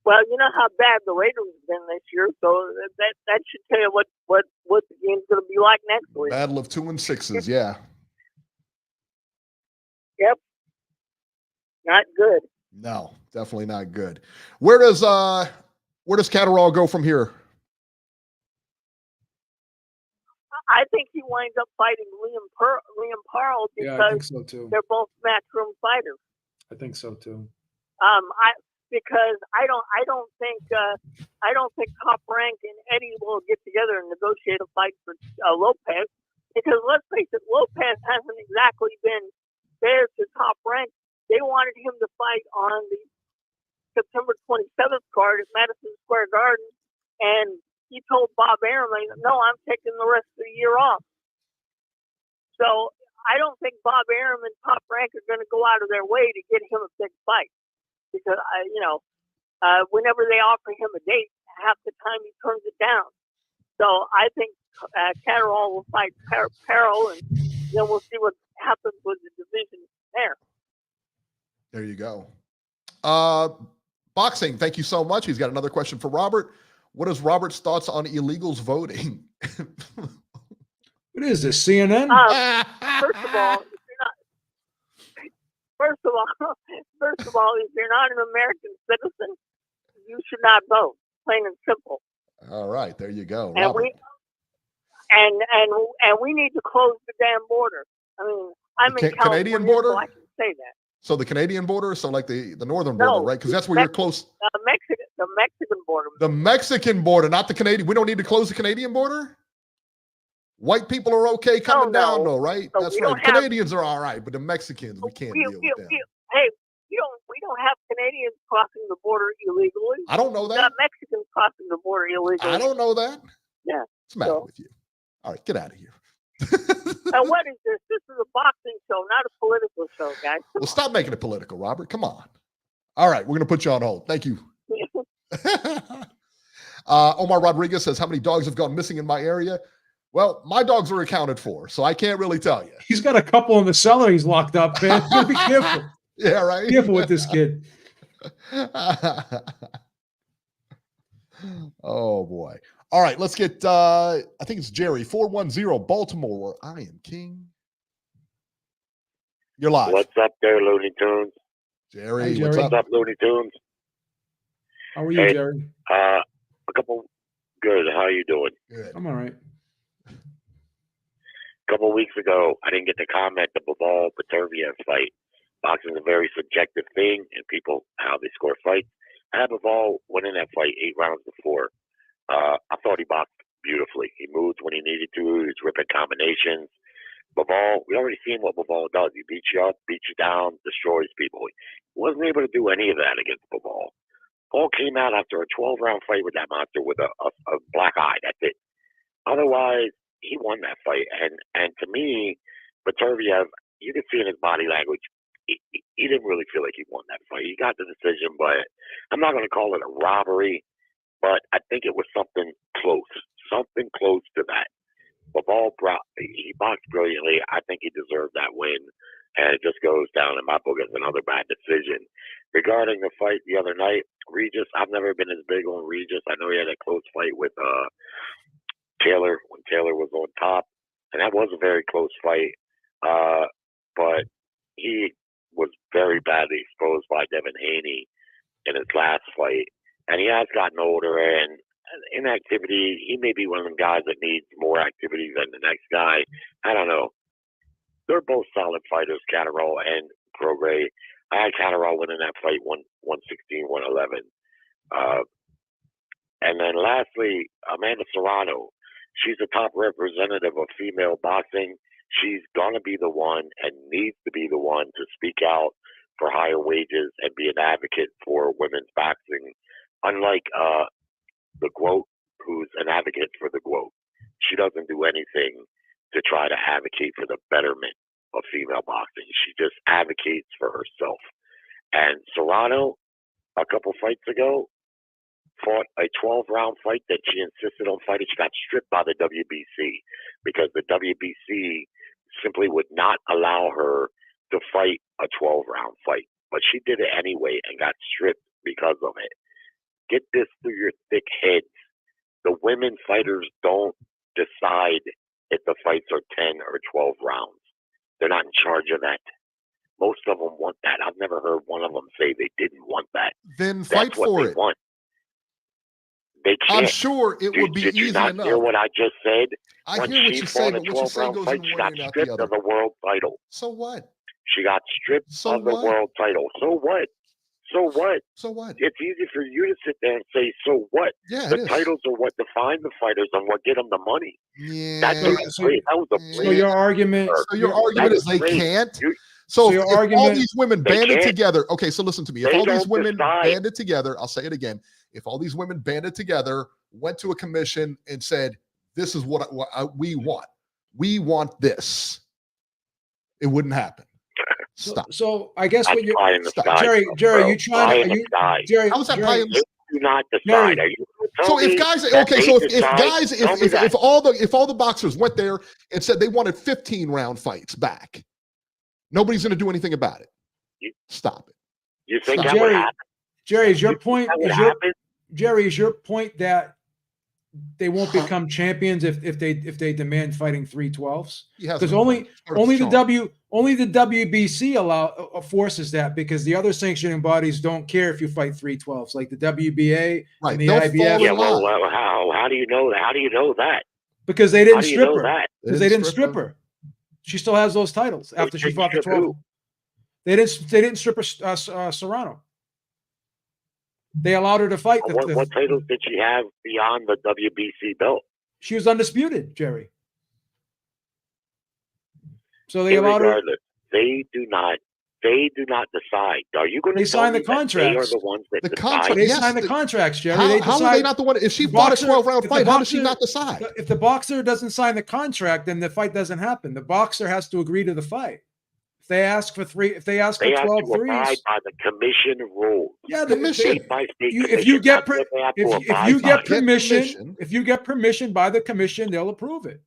Well, you know how bad the Raiders have been this year, so that should tell you what the game's going to be like next week.
Battle of 2 and 6s, yeah.
Yep. Not good.
No, definitely not good. Where does Catterall go from here?
I think he winds up fighting Liam Pearl because
I think so too.
They're both matchroom fighters.
I think so too.
Because I don't think Top Rank and Eddie will get together and negotiate a fight for Lopez. Because let's face it, Lopez hasn't exactly been fair to Top Rank. They wanted him to fight on the September 27th card at Madison Square Garden, and he told Bob Arum, "No, I'm taking the rest of the year off." So I don't think Bob Arum and Top Rank are going to go out of their way to get him a big fight. Because, whenever they offer him a date, half the time he turns it down. So I think Catterall will fight Pearl, and then we'll see what happens with the division there.
There you go. Boxing, thank you so much. He's got another question for Robert. What is Robert's thoughts on illegals voting?
What is this, CNN?
First of all, if you're not an American citizen, you should not vote. Plain and simple.
All right, there you go.
And we need to close the damn border. I mean, I'm in California,
Canadian border,
so I can say that.
So the Canadian border, so like the northern border, right? Because that's where you're close.
The Mexican border.
The Mexican border, not the Canadian. We don't need to close the Canadian border. White people are okay coming down, though, right?
So
that's right. Canadians are all right, but the Mexicans, we can't deal with them.
Hey, we don't have Canadians crossing the border illegally.
I don't know that.
We got Mexicans crossing the border illegally.
I don't know that.
Yeah.
What's the matter with you? All right, get out of here.
Now, what is this? This is a boxing show, not a political show, guys.
Well, stop making it political, Robert. Come on. All right, we're going to put you on hold. Thank you. Omar Rodriguez says, how many dogs have gone missing in my area? Well, my dogs are accounted for, so I can't really tell you.
He's got a couple in the cellar he's locked up, man. Be careful.
Yeah, right?
Be careful with this kid.
Oh, boy. All right, let's get, I think it's Jerry, 410 Baltimore, where I am king. You're live.
What's up there, Looney Tunes?
Jerry,
Hi,
what's
Jerry.
up?
What's up, Looney Tunes?
How are you,
Hey.
Jerry?
Good. How you doing?
Good.
I'm all right.
A couple of weeks ago, I didn't get to comment the Bivol Peterviev fight. Boxing is a very subjective thing, and people how they score fights. I had Bivol winning that fight 8 rounds to 4. I thought he boxed beautifully. He moved when he needed to. He was ripping combinations. Bivol, we already seen what Bivol does. He beats you up, beats you down, destroys people. He wasn't able to do any of that against Bivol. Paul came out after a 12-round fight with that monster with a black eye. That's it. Otherwise, he won that fight. And to me, Petreviev, you could see in his body language, he didn't really feel like he won that fight. He got the decision, but I'm not going to call it a robbery, but I think it was something close to that. Bivol, he boxed brilliantly. I think he deserved that win, and it just goes down in my book as another bad decision. Regarding the fight the other night, Regis, I've never been as big on Regis. I know he had a close fight with Taylor when Taylor was on top, and that was a very close fight, but he was very badly exposed by Devin Haney in his last fight, and he has gotten older, and inactivity, he may be one of them guys that needs more activity than the next guy. I don't know. They're both solid fighters, Catterall and Progais. I had Catterall winning that fight 116, 111. And then lastly, Amanda Serrano. She's a top representative of female boxing. She's going to be the one and needs to be the one to speak out for higher wages and be an advocate for women's boxing. Unlike the GWOAT, who's an advocate for the GWOAT. She doesn't do anything to try to advocate for the betterment of female boxing. She just advocates for herself. And Serrano, a couple fights ago, fought a 12-round fight that she insisted on fighting. She got stripped by the WBC because the WBC simply would not allow her to fight a 12-round fight. But she did it anyway and got stripped because of it. Get this through your thick heads. The women fighters don't decide if the fights are 10 or 12 rounds. They're not in charge of that. Most of them want that. I've never heard one of them say they didn't want that.
Then fight
That's what
for
they
it.
Want. They can't.
I'm sure it would be
did you
easy
not
enough.
Hear what I just said?
I
when
hear what
she
you say,
fought a
but what you say
12-round
goes
fight,
in
she
one
got
ear and out
stripped
the
of
other.
the world title.
So what?
She got stripped of the world title. So what? So what?
So what?
It's easy for you to sit there and say, so what?
Yeah,
the titles are what define the fighters and what get them the money.
Yeah.
That was a
So your argument.
So your argument is they can't.
So
if
your
all
argument-
these women banded together, okay, so listen to me. If
They
all these
don't
women
decide.
banded together, I'll say it again. If all these women banded together, went to a commission and said, this is what we want. We want this. It wouldn't happen. Stop.
So I guess
That's
what you're
pie in the sky,
Jerry,
bro.
you trying
Pie
to
in the sky.
Jerry,
How is that
Jerry,
pie in the
They do not decide.
Jerry.
Are you
So if guys, okay, so if all the boxers went there and said they wanted 15-round fights back, nobody's going to do anything about it. Stop it.
You think
Stop.
that would happen?
Jerry, is your point?
That would happen?
Jerry, is your point that they won't become champions if they demand fighting 312s? Because only the WBC forces that, because the other sanctioning bodies don't care if you fight 312s, like the WBA and the IBF.
Yeah, well, how do you know that? How do you know that?
Because they didn't strip her.
That?
Because they didn't strip her. She still has those titles after she fought the 12. They didn't strip her, Serrano. They allowed her to fight.
What titles did she have beyond the WBC belt?
She was undisputed, Jerry. So they allowed her.
They do not decide. Are you going to
sign the contracts?
They are the ones that decide.
They sign the contracts, Jerry.
How are they not the one? If she fought a 12-round fight, how does she not decide?
If the boxer doesn't sign the contract, then the fight doesn't happen. The boxer has to agree to the fight. If they ask for 12 threes,
they have to abide by the commission rules.
Yeah, the
commission.
If you get permission by the commission, they'll approve it.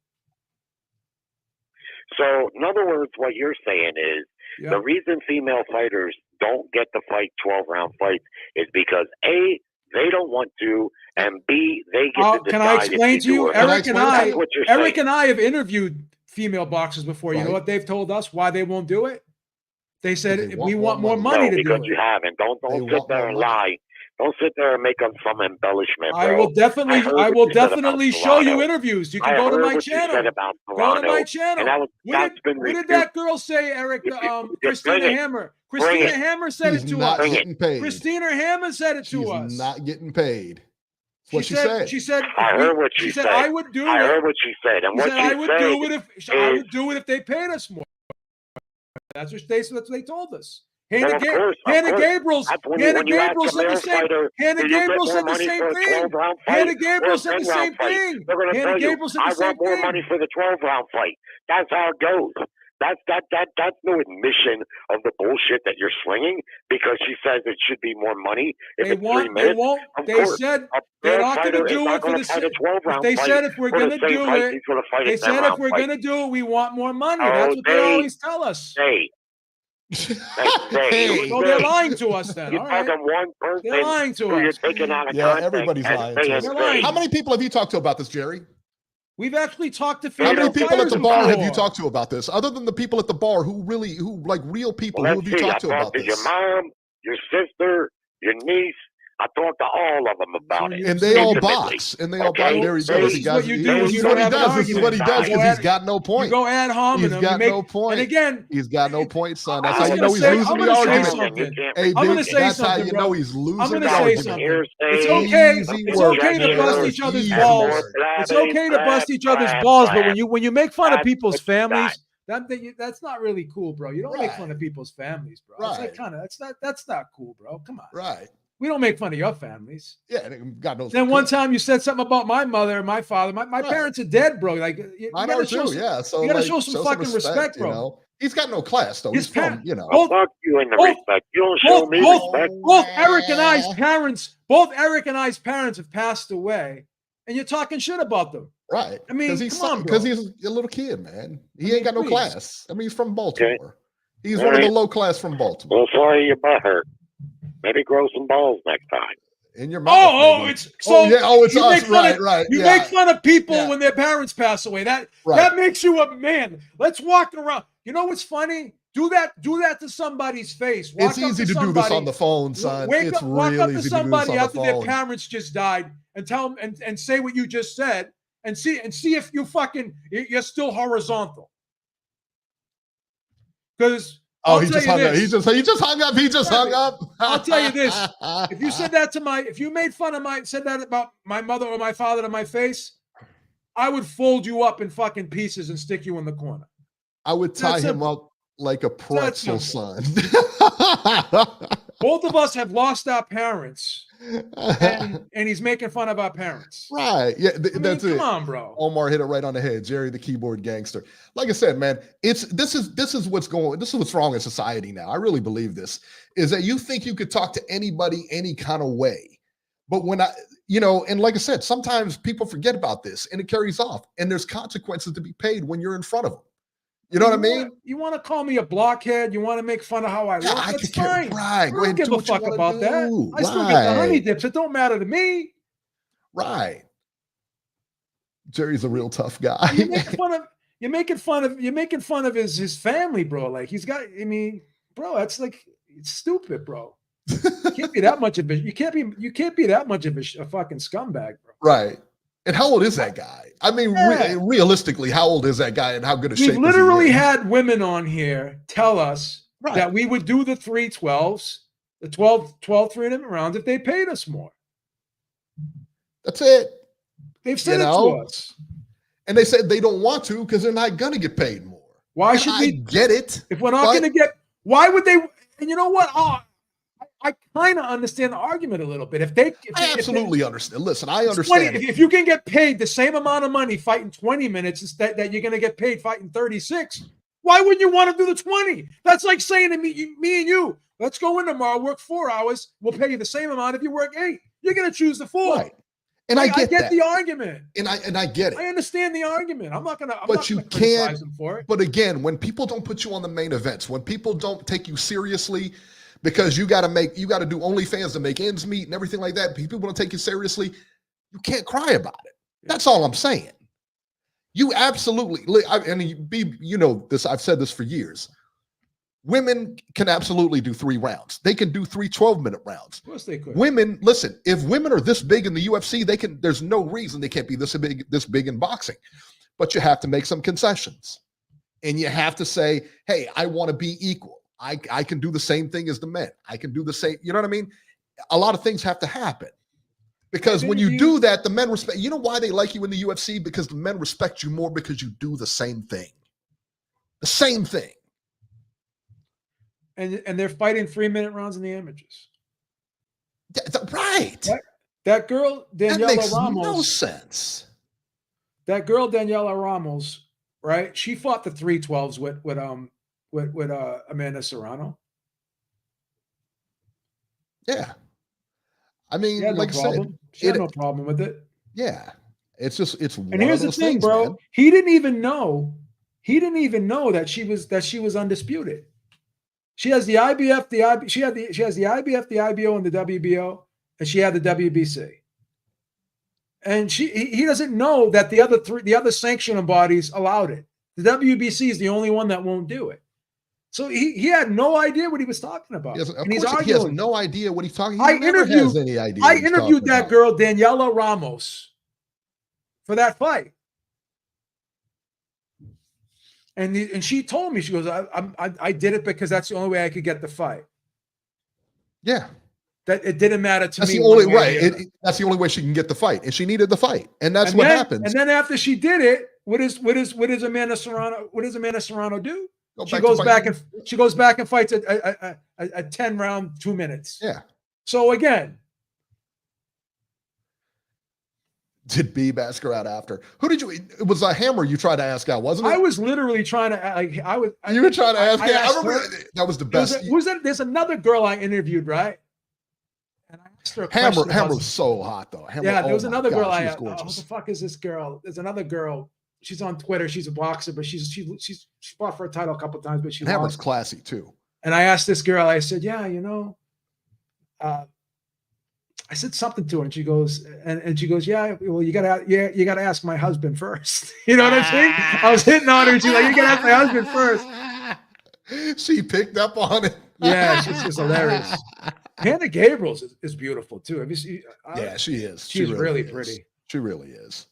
So, in other words, what you're saying is the reason female fighters don't get to fight 12-round fights is because A, they don't want to, and B, they get to decide.
Can I explain to you? Eric and I have interviewed female boxers before. You know what they've told us why they won't do it? They said we want more money to do it.
Because you haven't. Don't sit there and lie. Don't sit there and make up some embellishment, bro.
I will definitely show you interviews. You can go to my channel. Go to my channel. What did that girl say, Eric? Christina Hammer. Christina Hammer said it to us.
Getting paid.
Christina Hammer said it to us.
She's not getting paid. That's what she said.
She said.
I heard what she said.
I would do it.
I heard what she said. And what she
I would do it
is,
I would do it if they paid us more. That's what they told us. Hannah Gabriel said the same thing. Hannah Gabriel said the same thing. Hannah Gabriel said the same thing. Hannah Gabriel said the same thing.
I want more money for the 12-round fight. That's how it goes. That's no admission of the bullshit that you're slinging because she says it should be more money. If it's 3 minutes,
they said they're not going to do it for the same. They said if we're going to do it, they said if we're going to do it, we want more money. That's what they always tell us. So they're lying to us then.
You're talking one person.
They're lying to us.
You're taking out of
Yeah, everybody's lying to us. How many people have you talked to about this, Jerry?
We've actually talked to
How many people at the bar
before.
have you talked to about this? Other than the people at the bar who like real people,
Well,
who have you talked to about this?
Your mom, your sister, your niece. I talked to all of them about it.
And they all box. And they all box. There he goes.
This is what you do when you don't have an argument.
This is what he does because he's got no point.
You go ad hominem.
He's got no point.
And again,
he's got no point, son. That's how you know he's
I'm
losing the
gonna say
argument.
something.
Hey,
I'm gonna
Big,
say
that's how
something,
you
bro.
know he's losing
I'm
the
gonna say
argument.
something. It's okay to bust each other's balls. It's okay to bust each other's balls, but when you make fun of people's families, that's not really cool, bro. You don't make fun of people's families, bro. It's like that's not cool, bro. Come on.
Right.
We don't make fun of your families.
Yeah, God knows.
Then one time you said something about my mother and my father. My parents are dead, bro. Like you gotta show some, you gotta show some fucking respect, bro.
You know? He's got no class, though. He's from, you know.
Fuck you in the respect. You don't show me respect.
Both Eric and I's parents have passed away, and you're talking shit about them.
Right.
I mean,
because he's a little kid, man. He ain't got no class. I mean, he's from Baltimore. He's one of the low class from Baltimore.
Well, sorry your butt hurt. Maybe grow some balls next time.
In your mouth.
It's us.
Right.
You make fun of people when their parents pass away. That makes you a man. Let's walk around. You know what's funny? Do that to somebody's face.
It's easy to do this on the phone, son. It's
walk
really
up to
easy
somebody
to do this
after
on the
their
phone.
parents just died and tell them and say what you just said and see if you're still horizontal. Because
he just hung up. He just hung up.
I'll tell you this. If you said that if you made fun of said that about my mother or my father to my face, I would fold you up in fucking pieces and stick you in the corner.
I would tie him up like a pretzel, son.
Both of us have lost our parents, and he's making fun of our parents.
Right. Yeah, that's it.
Come on, bro.
Omar hit it right on the head. Jerry, the keyboard gangster. Like I said, man, this is what's wrong in society now. I really believe this is that you think you could talk to anybody any kind of way. But when and like I said, sometimes people forget about this and it carries off and there's consequences to be paid when you're in front of them. You know what I mean?
You want to call me a blockhead? You want to make fun of how I look? That's fine.
Right.
I don't give a fuck about that. I still get the honey dips. It don't matter to me.
Right. Jerry's a real tough guy.
You're making fun of his family, bro. Like he's got. I mean, bro, that's like it's stupid, bro. You can't be that much of a. You can't be that much of a fucking scumbag, bro.
Right. And how old is that guy? I mean, realistically, how old is that guy and how good a shape is he in?
We've literally had women on here tell us that we would do the 312s, the 12 3-minute rounds if they paid us more.
That's it.
They've said it to us.
And they said they don't want to because they're not going to get paid more.
Why should we
get it?
If we're not going to get, why would they? And you know what? I kind of understand the argument a little bit. I
absolutely understand. Listen, I understand.
If you can get paid the same amount of money fighting 20 minutes instead that you're going to get paid fighting 36, why wouldn't you want to do the 20? That's like saying to me and you, let's go in tomorrow, work 4 hours. We'll pay you the same amount if you work 8. You're going to choose the 4.
Right. And I get
the argument.
And I get it.
I understand the argument. I'm not going to
criticize
them for it.
But again, when people don't put you on the main events, when people don't take you seriously, because you got to do OnlyFans to make ends meet and everything like that. People don't take you seriously. You can't cry about it. That's all I'm saying. You absolutely, this. I've said this for years. Women can absolutely do 3 rounds. They can do 3 12-minute rounds.
Of course they could.
Women, listen. If women are this big in the UFC, they can. There's no reason they can't be this big in boxing. But you have to make some concessions, and you have to say, "Hey, I want to be equal. I can do the same thing as the men. I can do the same." You know what I mean? A lot of things have to happen. Because when you do that, the men respect. You know why they like you in the UFC? Because the men respect you more because you do the same thing. The same thing.
And they're fighting 3-minute rounds in the amateurs.
Right.
That girl, Daniela
that makes
Ramos.
No sense.
That girl, Daniela Ramos, right? She fought the 312s with Amanda Serrano.
Yeah. I mean,
She had
like
no problem. She had no problem with it.
Yeah. It's
and here's the thing, bro. Man. He didn't even know that she was undisputed. She has the IBF, she has the IBF, the IBO, and the WBO, and she had the WBC. And he doesn't know that the other sanctioning bodies allowed it. The WBC is the only one that won't do it. So he had no idea what he was talking about.
Yes, of course, he has no idea what he's talking about.
I interviewed that girl, Daniela Ramos, for that fight. And she told me, she goes, I did it because that's the only way I could get the fight.
Yeah.
That it didn't matter to me.
That's the only right. That's the only way she can get the fight, and she needed the fight, and that's what happens.
And then after she did it, what does Amanda Serrano? What does Amanda Serrano do? She goes back and fights a 10-round 2 minutes.
Yeah.
So again,
did Beeb ask her out after? Who did you? It was a Hammer you tried to ask out, wasn't it?
I was literally trying to.
You were trying to ask out. I remember that was the best.
There's another girl I interviewed, right? And I asked her a question.
Hammer was so hot though. Hammer,
there was another girl.
Gorgeous.
What the fuck is this girl? There's another girl. She's on Twitter. She's a boxer, but she fought for a title a couple of times, but
Hammer's
lost.
Classy too.
And I asked this girl. I said, "Yeah, I said something to her, and she goes, "Yeah, well, you gotta ask my husband first." You know what I'm saying? I was hitting on her, and she's like, "You gotta ask my husband first."
She picked up on it.
Yeah, she's just hilarious. Hannah Gabriel is beautiful too. Have you seen?
Yeah, she is.
She's really pretty.
She really is.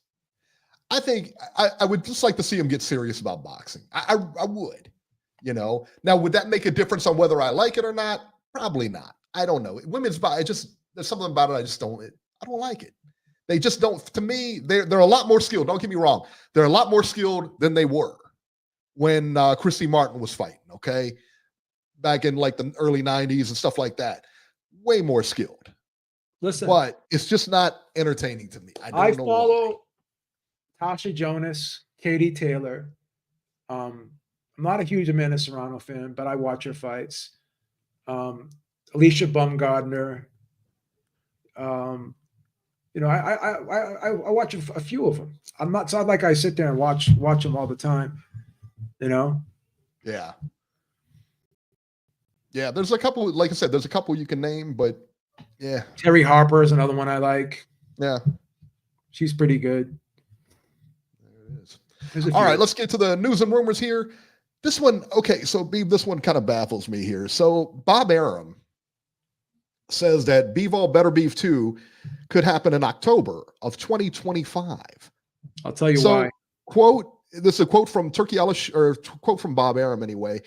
I think I would just like to see him get serious about boxing. I would, Now, would that make a difference on whether I like it or not? Probably not. I don't know. Women's boxing, there's something about it I don't like it. They just don't. To me, they're a lot more skilled. Don't get me wrong. They're a lot more skilled than they were when Christy Martin was fighting. Okay, back in like the early '90s and stuff like that. Way more skilled.
Listen,
but it's just not entertaining to me.
I follow Tasha Jonas, Katie Taylor. I'm not a huge Amanda Serrano fan, but I watch her fights. Alicia Baumgardner. I watch a few of them. I'm not so like I sit there and watch them all the time.
Yeah. Yeah, there's a couple, like I said, there's a couple you can name, but yeah.
Terry Harper is another one I like.
Yeah.
She's pretty good.
There it is. All right, let's get to the news and rumors here. This one, okay, so Beeb, this one kind of baffles me here. So Bob Arum says that Bivol Better Beef 2 could happen in October of 2025.
I'll tell you why.
This is a quote from quote from Bob Arum anyway.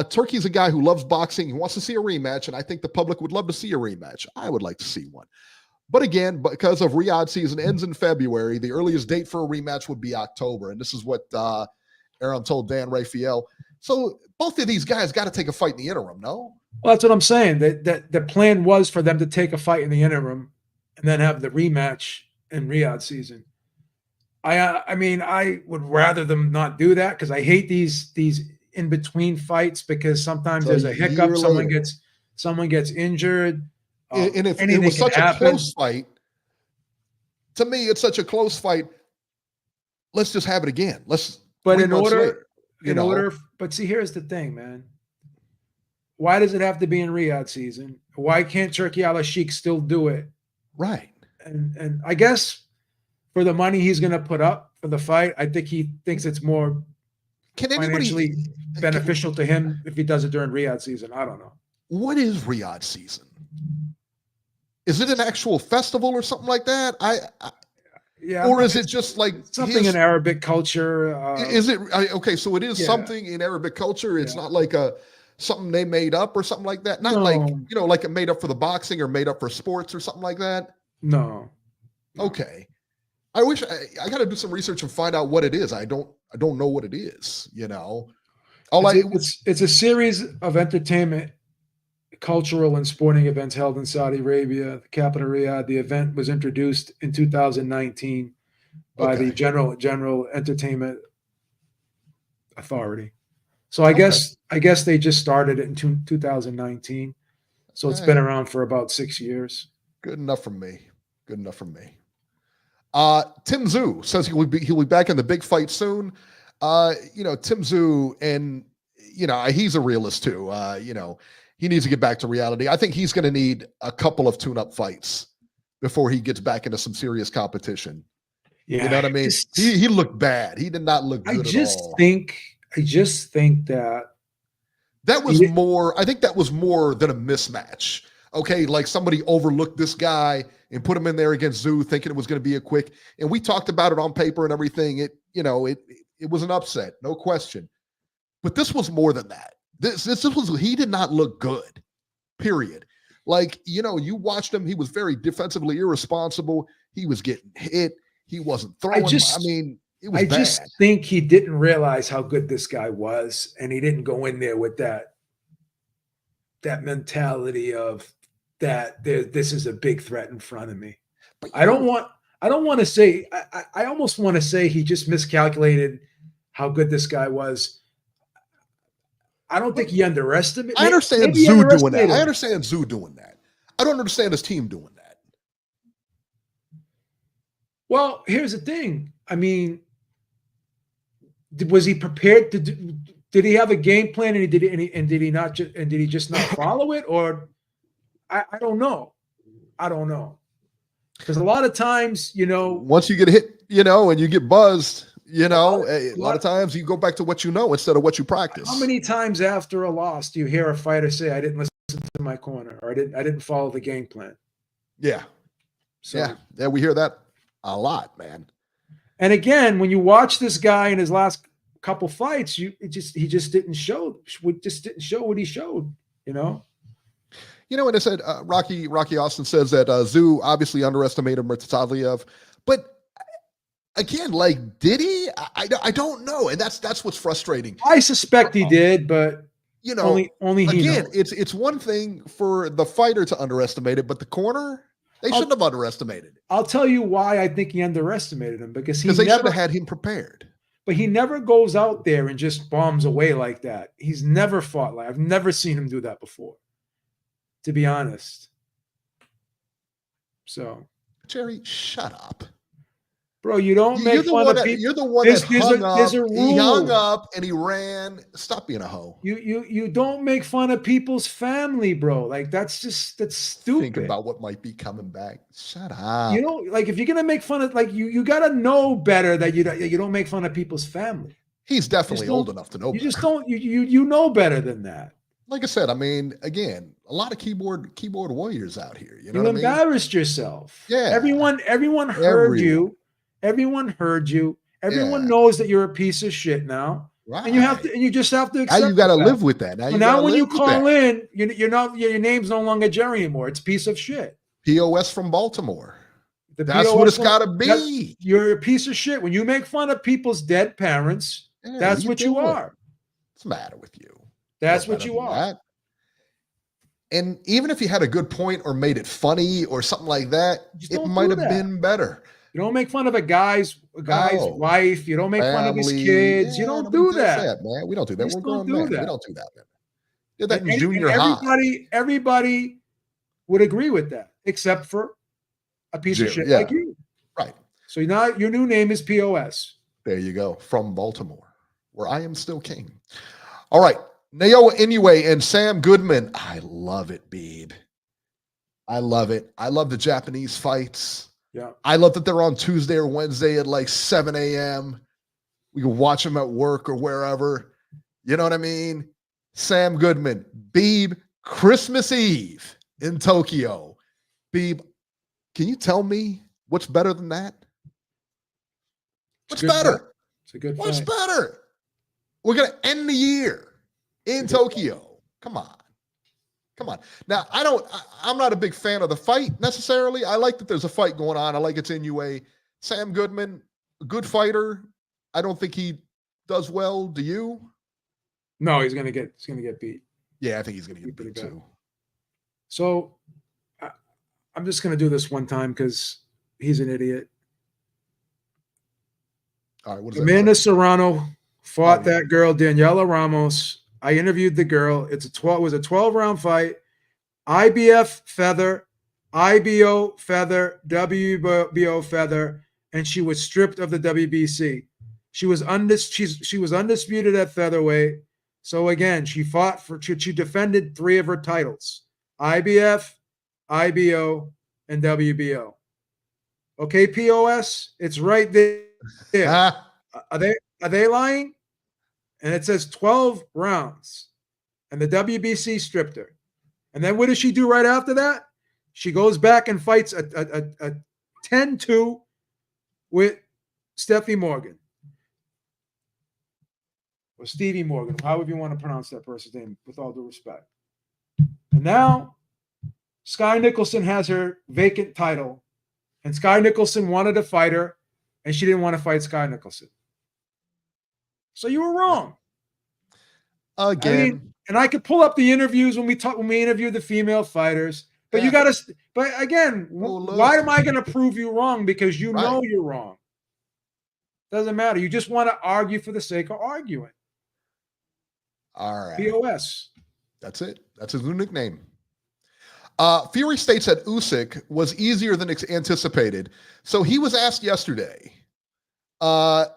Turkey's a guy who loves boxing. He wants to see a rematch, and I think the public would love to see a rematch. I would like to see one. But again, because of Riyadh season ends in February, the earliest date for a rematch would be October. And this is what Arum told Dan Rafael. So both of these guys got to take a fight in the interim, no?
Well, that's what I'm saying. That the plan was for them to take a fight in the interim and then have the rematch in Riyadh season. I mean, I would rather them not do that because I hate these in between fights because sometimes there's a hiccup, someone gets injured.
And if it was such a close fight, to me, it's such a close fight. Let's just have it again. But
see, here's the thing, man. Why does it have to be in Riyadh season? Why can't Turki Al-Sheikh still do it?
Right.
And I guess for the money he's going to put up for the fight, I think he thinks it's more financially beneficial to him if he does it during Riyadh season. I don't know.
What is Riyadh season? Is it an actual festival or something like that? Or is it just like
something in Arabic culture?
Is it okay? So it is something in Arabic culture. It's not like something they made up or something like that. Not like like it made up for the boxing or made up for sports or something like that.
No,
Okay. I wish I got to do some research and find out what it is. I don't know what it is, you know.
It's a series of entertainment, cultural and sporting events held in Saudi Arabia, the capital Riyadh. The event was introduced in 2019 by the General Entertainment Authority. So I guess they just started it in 2019. So it's been around for about 6 years.
Good enough for me. Good enough for me. Tim Zhu says he'll be back in the big fight soon. Tim Zhu, and he's a realist too. He needs to get back to reality. I think he's going to need a couple of tune-up fights before he gets back into some serious competition.
Yeah,
you know what I mean? He looked bad. He did not look good at all.
I just think that
was more. I think that was more than a mismatch. Okay, like somebody overlooked this guy and put him in there against Zhu, thinking it was going to be a quick. And we talked about it on paper and everything. It was an upset, no question. But this was more than that. This was, he did not look good. Period. Like, you watched him. He was very defensively irresponsible. He was getting hit. He wasn't throwing. It was bad.
Just think he didn't realize how good this guy was, and he didn't go in there with that mentality of that this is a big threat in front of me. I don't want to say, I almost want to say he just miscalculated how good this guy was. I don't think he underestimated.
I understand Zhu doing that. I understand Zhu doing that. I don't understand his team doing that.
Well, here's the thing. I mean, was he prepared to do? Did he have a game plan and did he just not follow it? Or I don't know. I don't know. Because a lot of times,
once you get hit, and you get buzzed, a lot of times you go back to what you know instead of what you practice.
How many times after a loss do you hear a fighter say, "I didn't listen to my corner," or "I didn't follow the game plan"?
Yeah. So, yeah, we hear that a lot, man.
And again, when you watch this guy in his last couple fights, he just didn't show what he showed, and
I said Rocky Austin says that Zhu obviously underestimated Murtazayev, but again, like, did he? I don't know, and that's what's frustrating.
I suspect he did, but only he
again,
knows.
it's one thing for the fighter to underestimate it, but the corner, they shouldn't have underestimated it.
I'll tell you why I think he underestimated him, because
they should have had him prepared.
But he never goes out there and just bombs away like that. He's never fought like, I've never seen him do that before, to be honest. So,
Jerry, shut up.
Bro, you don't make fun of people.
You're the one that hung up. He hung up and he ran. Stop being a hoe.
You don't make fun of people's family, bro. Like, that's stupid.
Think about what might be coming back. Shut up.
Like, if you're gonna make fun of, like, you gotta know better that you don't make fun of people's family.
He's definitely old enough to know.
You just don't. You know better than that.
Like I said, I mean, again, a lot of keyboard warriors out here. You
embarrassed yourself.
Yeah.
Everyone heard you. Everyone heard you. Everyone knows that you're a piece of shit now.
Right.
And you just have to accept.
Now you got to live with that.
Now when you call in, your name's no longer Jerry anymore. It's piece of shit.
POS from Baltimore. That's what it's got to be.
You're a piece of shit. When you make fun of people's dead parents, that's what you are.
What's the matter with you?
That's what you are.
That. And even if you had a good point or made it funny or something like that, it might have been better.
You don't make fun of a guy's wife. You don't make fun of his kids. You don't do that,
man. We don't do that. We're grown men. We don't do that, man. Did that in junior
high. Everybody would agree with that, except for a piece of shit like you.
Right.
So now your new name is POS.
There you go. From Baltimore, where I am still king. All right. Naoya Inoue and Sam Goodman. I love it, Beeb. I love it. I love the Japanese fights.
Yeah.
I love that they're on Tuesday or Wednesday at like 7 a.m. We can watch them at work or wherever. You know what I mean? Sam Goodman, Beeb, Christmas Eve in Tokyo. Beeb, can you tell me what's better than that? What's better?
It's a good fight.
What's better? We're going to end the year in Tokyo. Come on. Come on. Now, I'm not a big fan of the fight necessarily. I like that there's a fight going on. I like it's NUA. Sam Goodman, a good fighter. I don't think he does well. Do you?
No, he's gonna get beat.
Yeah, I think he's gonna get beat too.
So I'm just gonna do this one time because he's an idiot.
All right, what is
Amanda Serrano fought that girl, Daniela Ramos. I interviewed the girl. It was a 12-round fight. IBF feather, IBO feather, WBO feather, and she was stripped of the WBC. She was undisputed at featherweight. So again, she defended 3 of her titles: IBF, IBO, and WBO. Okay, POS, it's right there. Are they lying? And it says 12 rounds, and the WBC stripped her. And then what does she do right after that? She goes back and fights a 10-2 with Steffi Morgan. Or Stevie Morgan, however you want to pronounce that person's name, with all due respect. And now Sky Nicholson has her vacant title, and Sky Nicholson wanted to fight her, and she didn't want to fight Sky Nicholson. So you were wrong.
Again.
I mean, and I could pull up the interviews when we interview the female fighters, but you got to. But again, why am I going to prove you wrong? Because you know you're wrong. Doesn't matter. You just want to argue for the sake of arguing.
All right.
POS.
That's it. That's his new nickname. Fury states that Usyk was easier than anticipated. So he was asked yesterday, or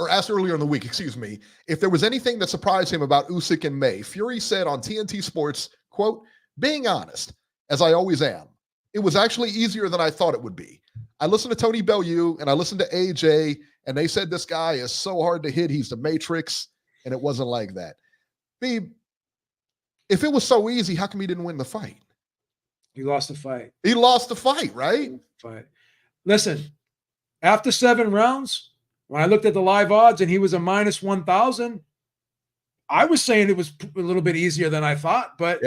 asked earlier in the week, excuse me, if there was anything that surprised him about Usyk and May. Fury said on TNT Sports, quote, "Being honest, as I always am, it was actually easier than I thought it would be. I listened to Tony Bellew and I listened to AJ, and they said this guy is so hard to hit. He's the Matrix, and it wasn't like that." If it was so easy, how come he didn't win the fight?
He lost the fight.
He lost the fight, right?
Listen, after 7 rounds, when I looked at the live odds and he was a minus 1,000, I was saying it was a little bit easier than I thought. But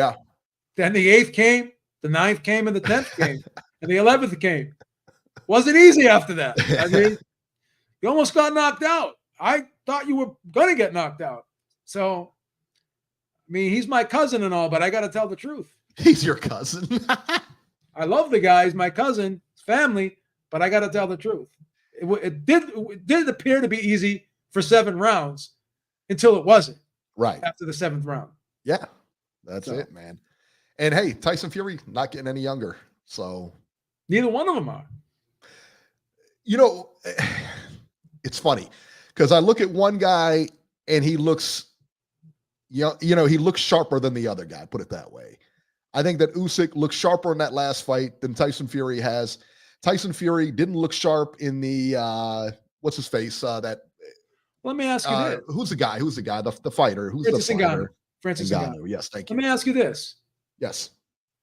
then the 8th came, the 9th came, and the 10th came, and the 11th came. Wasn't easy after that. I mean, you almost got knocked out. I thought you were going to get knocked out. So, I mean, he's my cousin and all, but I got to tell the truth.
He's your cousin.
I love the guy. He's my cousin, family, but I got to tell the truth. It did appear to be easy for 7 rounds until it wasn't.
Right.
After the 7th round.
Yeah, that's it, man. And hey, Tyson Fury not getting any younger. So
neither one of them are.
You know, it's funny because I look at one guy and he looks, he looks sharper than the other guy, put it that way. I think that Usyk looks sharper in that last fight than Tyson Fury has. Tyson Fury didn't look sharp in the what's his face? Let
me ask you this.
Who's the guy? The fighter? Who's
Francis
the fighter?
Francis Ngannou.
Yes, thank you.
Let me ask you this.
Yes.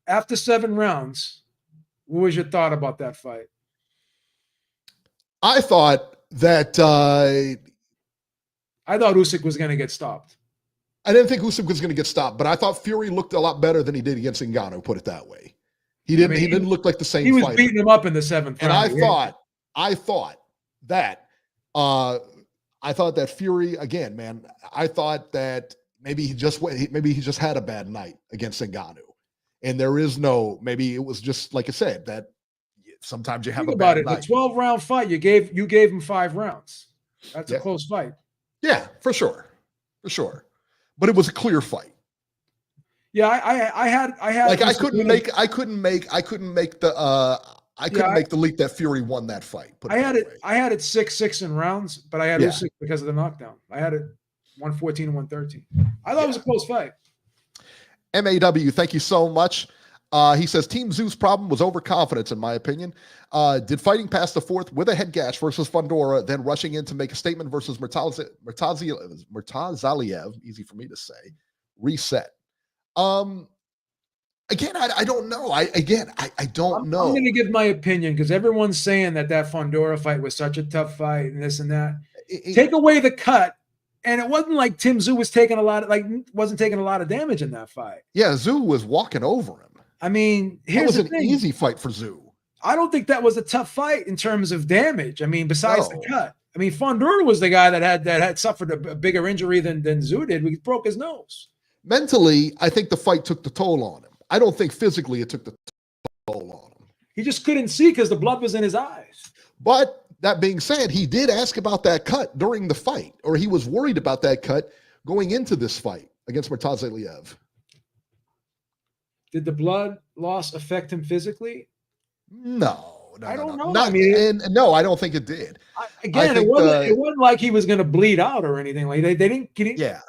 After 7 rounds, what was your thought about that fight?
I thought that
I thought Usyk was going to get stopped.
I didn't think Usyk was going to get stopped, but I thought Fury looked a lot better than he did against Ngannou, put it that way. He didn't look like the same fighter.
He was beating him up in the 7th round.
And I thought that Fury, again, man, I thought that maybe he just had a bad night against Ngannou. And there is maybe it was just like I said, that sometimes you have a bad night.
The 12-round fight, you gave him 5 rounds. That's a close fight.
Yeah, for sure. But it was a clear fight.
Yeah, I had
like I couldn't make the leap that Fury won that fight.
I had it 6-6 in rounds, but I had Usyk because of the knockdown. I had it 114-113. I thought it was a close fight.
MAW, thank you so much. He says Team Zoo's problem was overconfidence, in my opinion. Did fighting past the 4th with a head gash versus Fundora, then rushing in to make a statement versus Murtazaliev, easy for me to say, reset. Again, I don't know. I don't know.
I'm going to give my opinion because everyone's saying that Fundora fight was such a tough fight and this and that. Take away the cut, And it wasn't like Tim Tszyu was wasn't taking a lot of damage in that fight.
Yeah, Tszyu was walking over him.
I mean,
That
here's
was
the
an
thing.
easy fight for Tszyu.
I don't think that was a tough fight in terms of damage. I mean, besides
No.
the cut. I mean, Fondor was the guy that had suffered a bigger injury than Tszyu did. He broke his nose.
Mentally, I think the fight took the toll on him. I don't think physically it took the toll on him.
He just couldn't see because the blood was in his eyes.
But that being said, he did ask about that cut during the fight, or he was worried about that cut going into this fight against Murtaza Aliyev.
Did the blood loss affect him physically?
No,
I don't know.
Not,
I mean,
and no, I don't think it did.
It
think
wasn't like he was going to bleed out or anything. Like they didn't get it.
Yeah.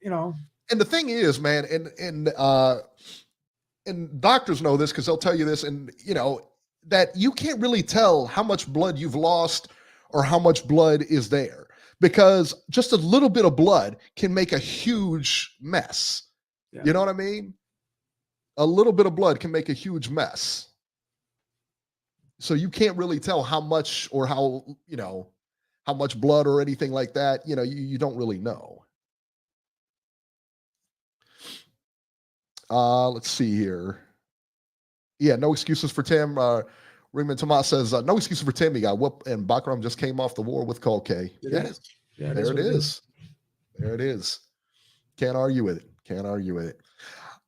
You know.
And the thing is, man, and doctors know this because they'll tell you this, and that you can't really tell how much blood you've lost or how much blood is there, because just a little bit of blood can make a huge mess.
Yeah.
You know what I mean? A little bit of blood can make a huge mess. So you can't really tell how much or how much blood or anything like that. You don't really know. Let's see here. Yeah, no excuses for Tim. Raymond Tomas says, no excuses for Tim. He got whooped, and Bakram just came off the war with Cole K.
Yeah,
there it is. There it is. Can't argue with it.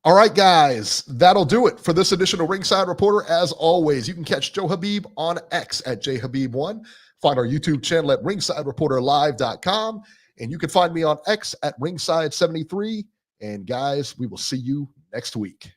All right, guys, that'll do it for this edition of Ringside Reporter. As always, you can catch Joe Habib on X at jhabib1. Find our YouTube channel at ringsidereporterlive.com. And you can find me on X at ringside73. And guys, we will see you next week.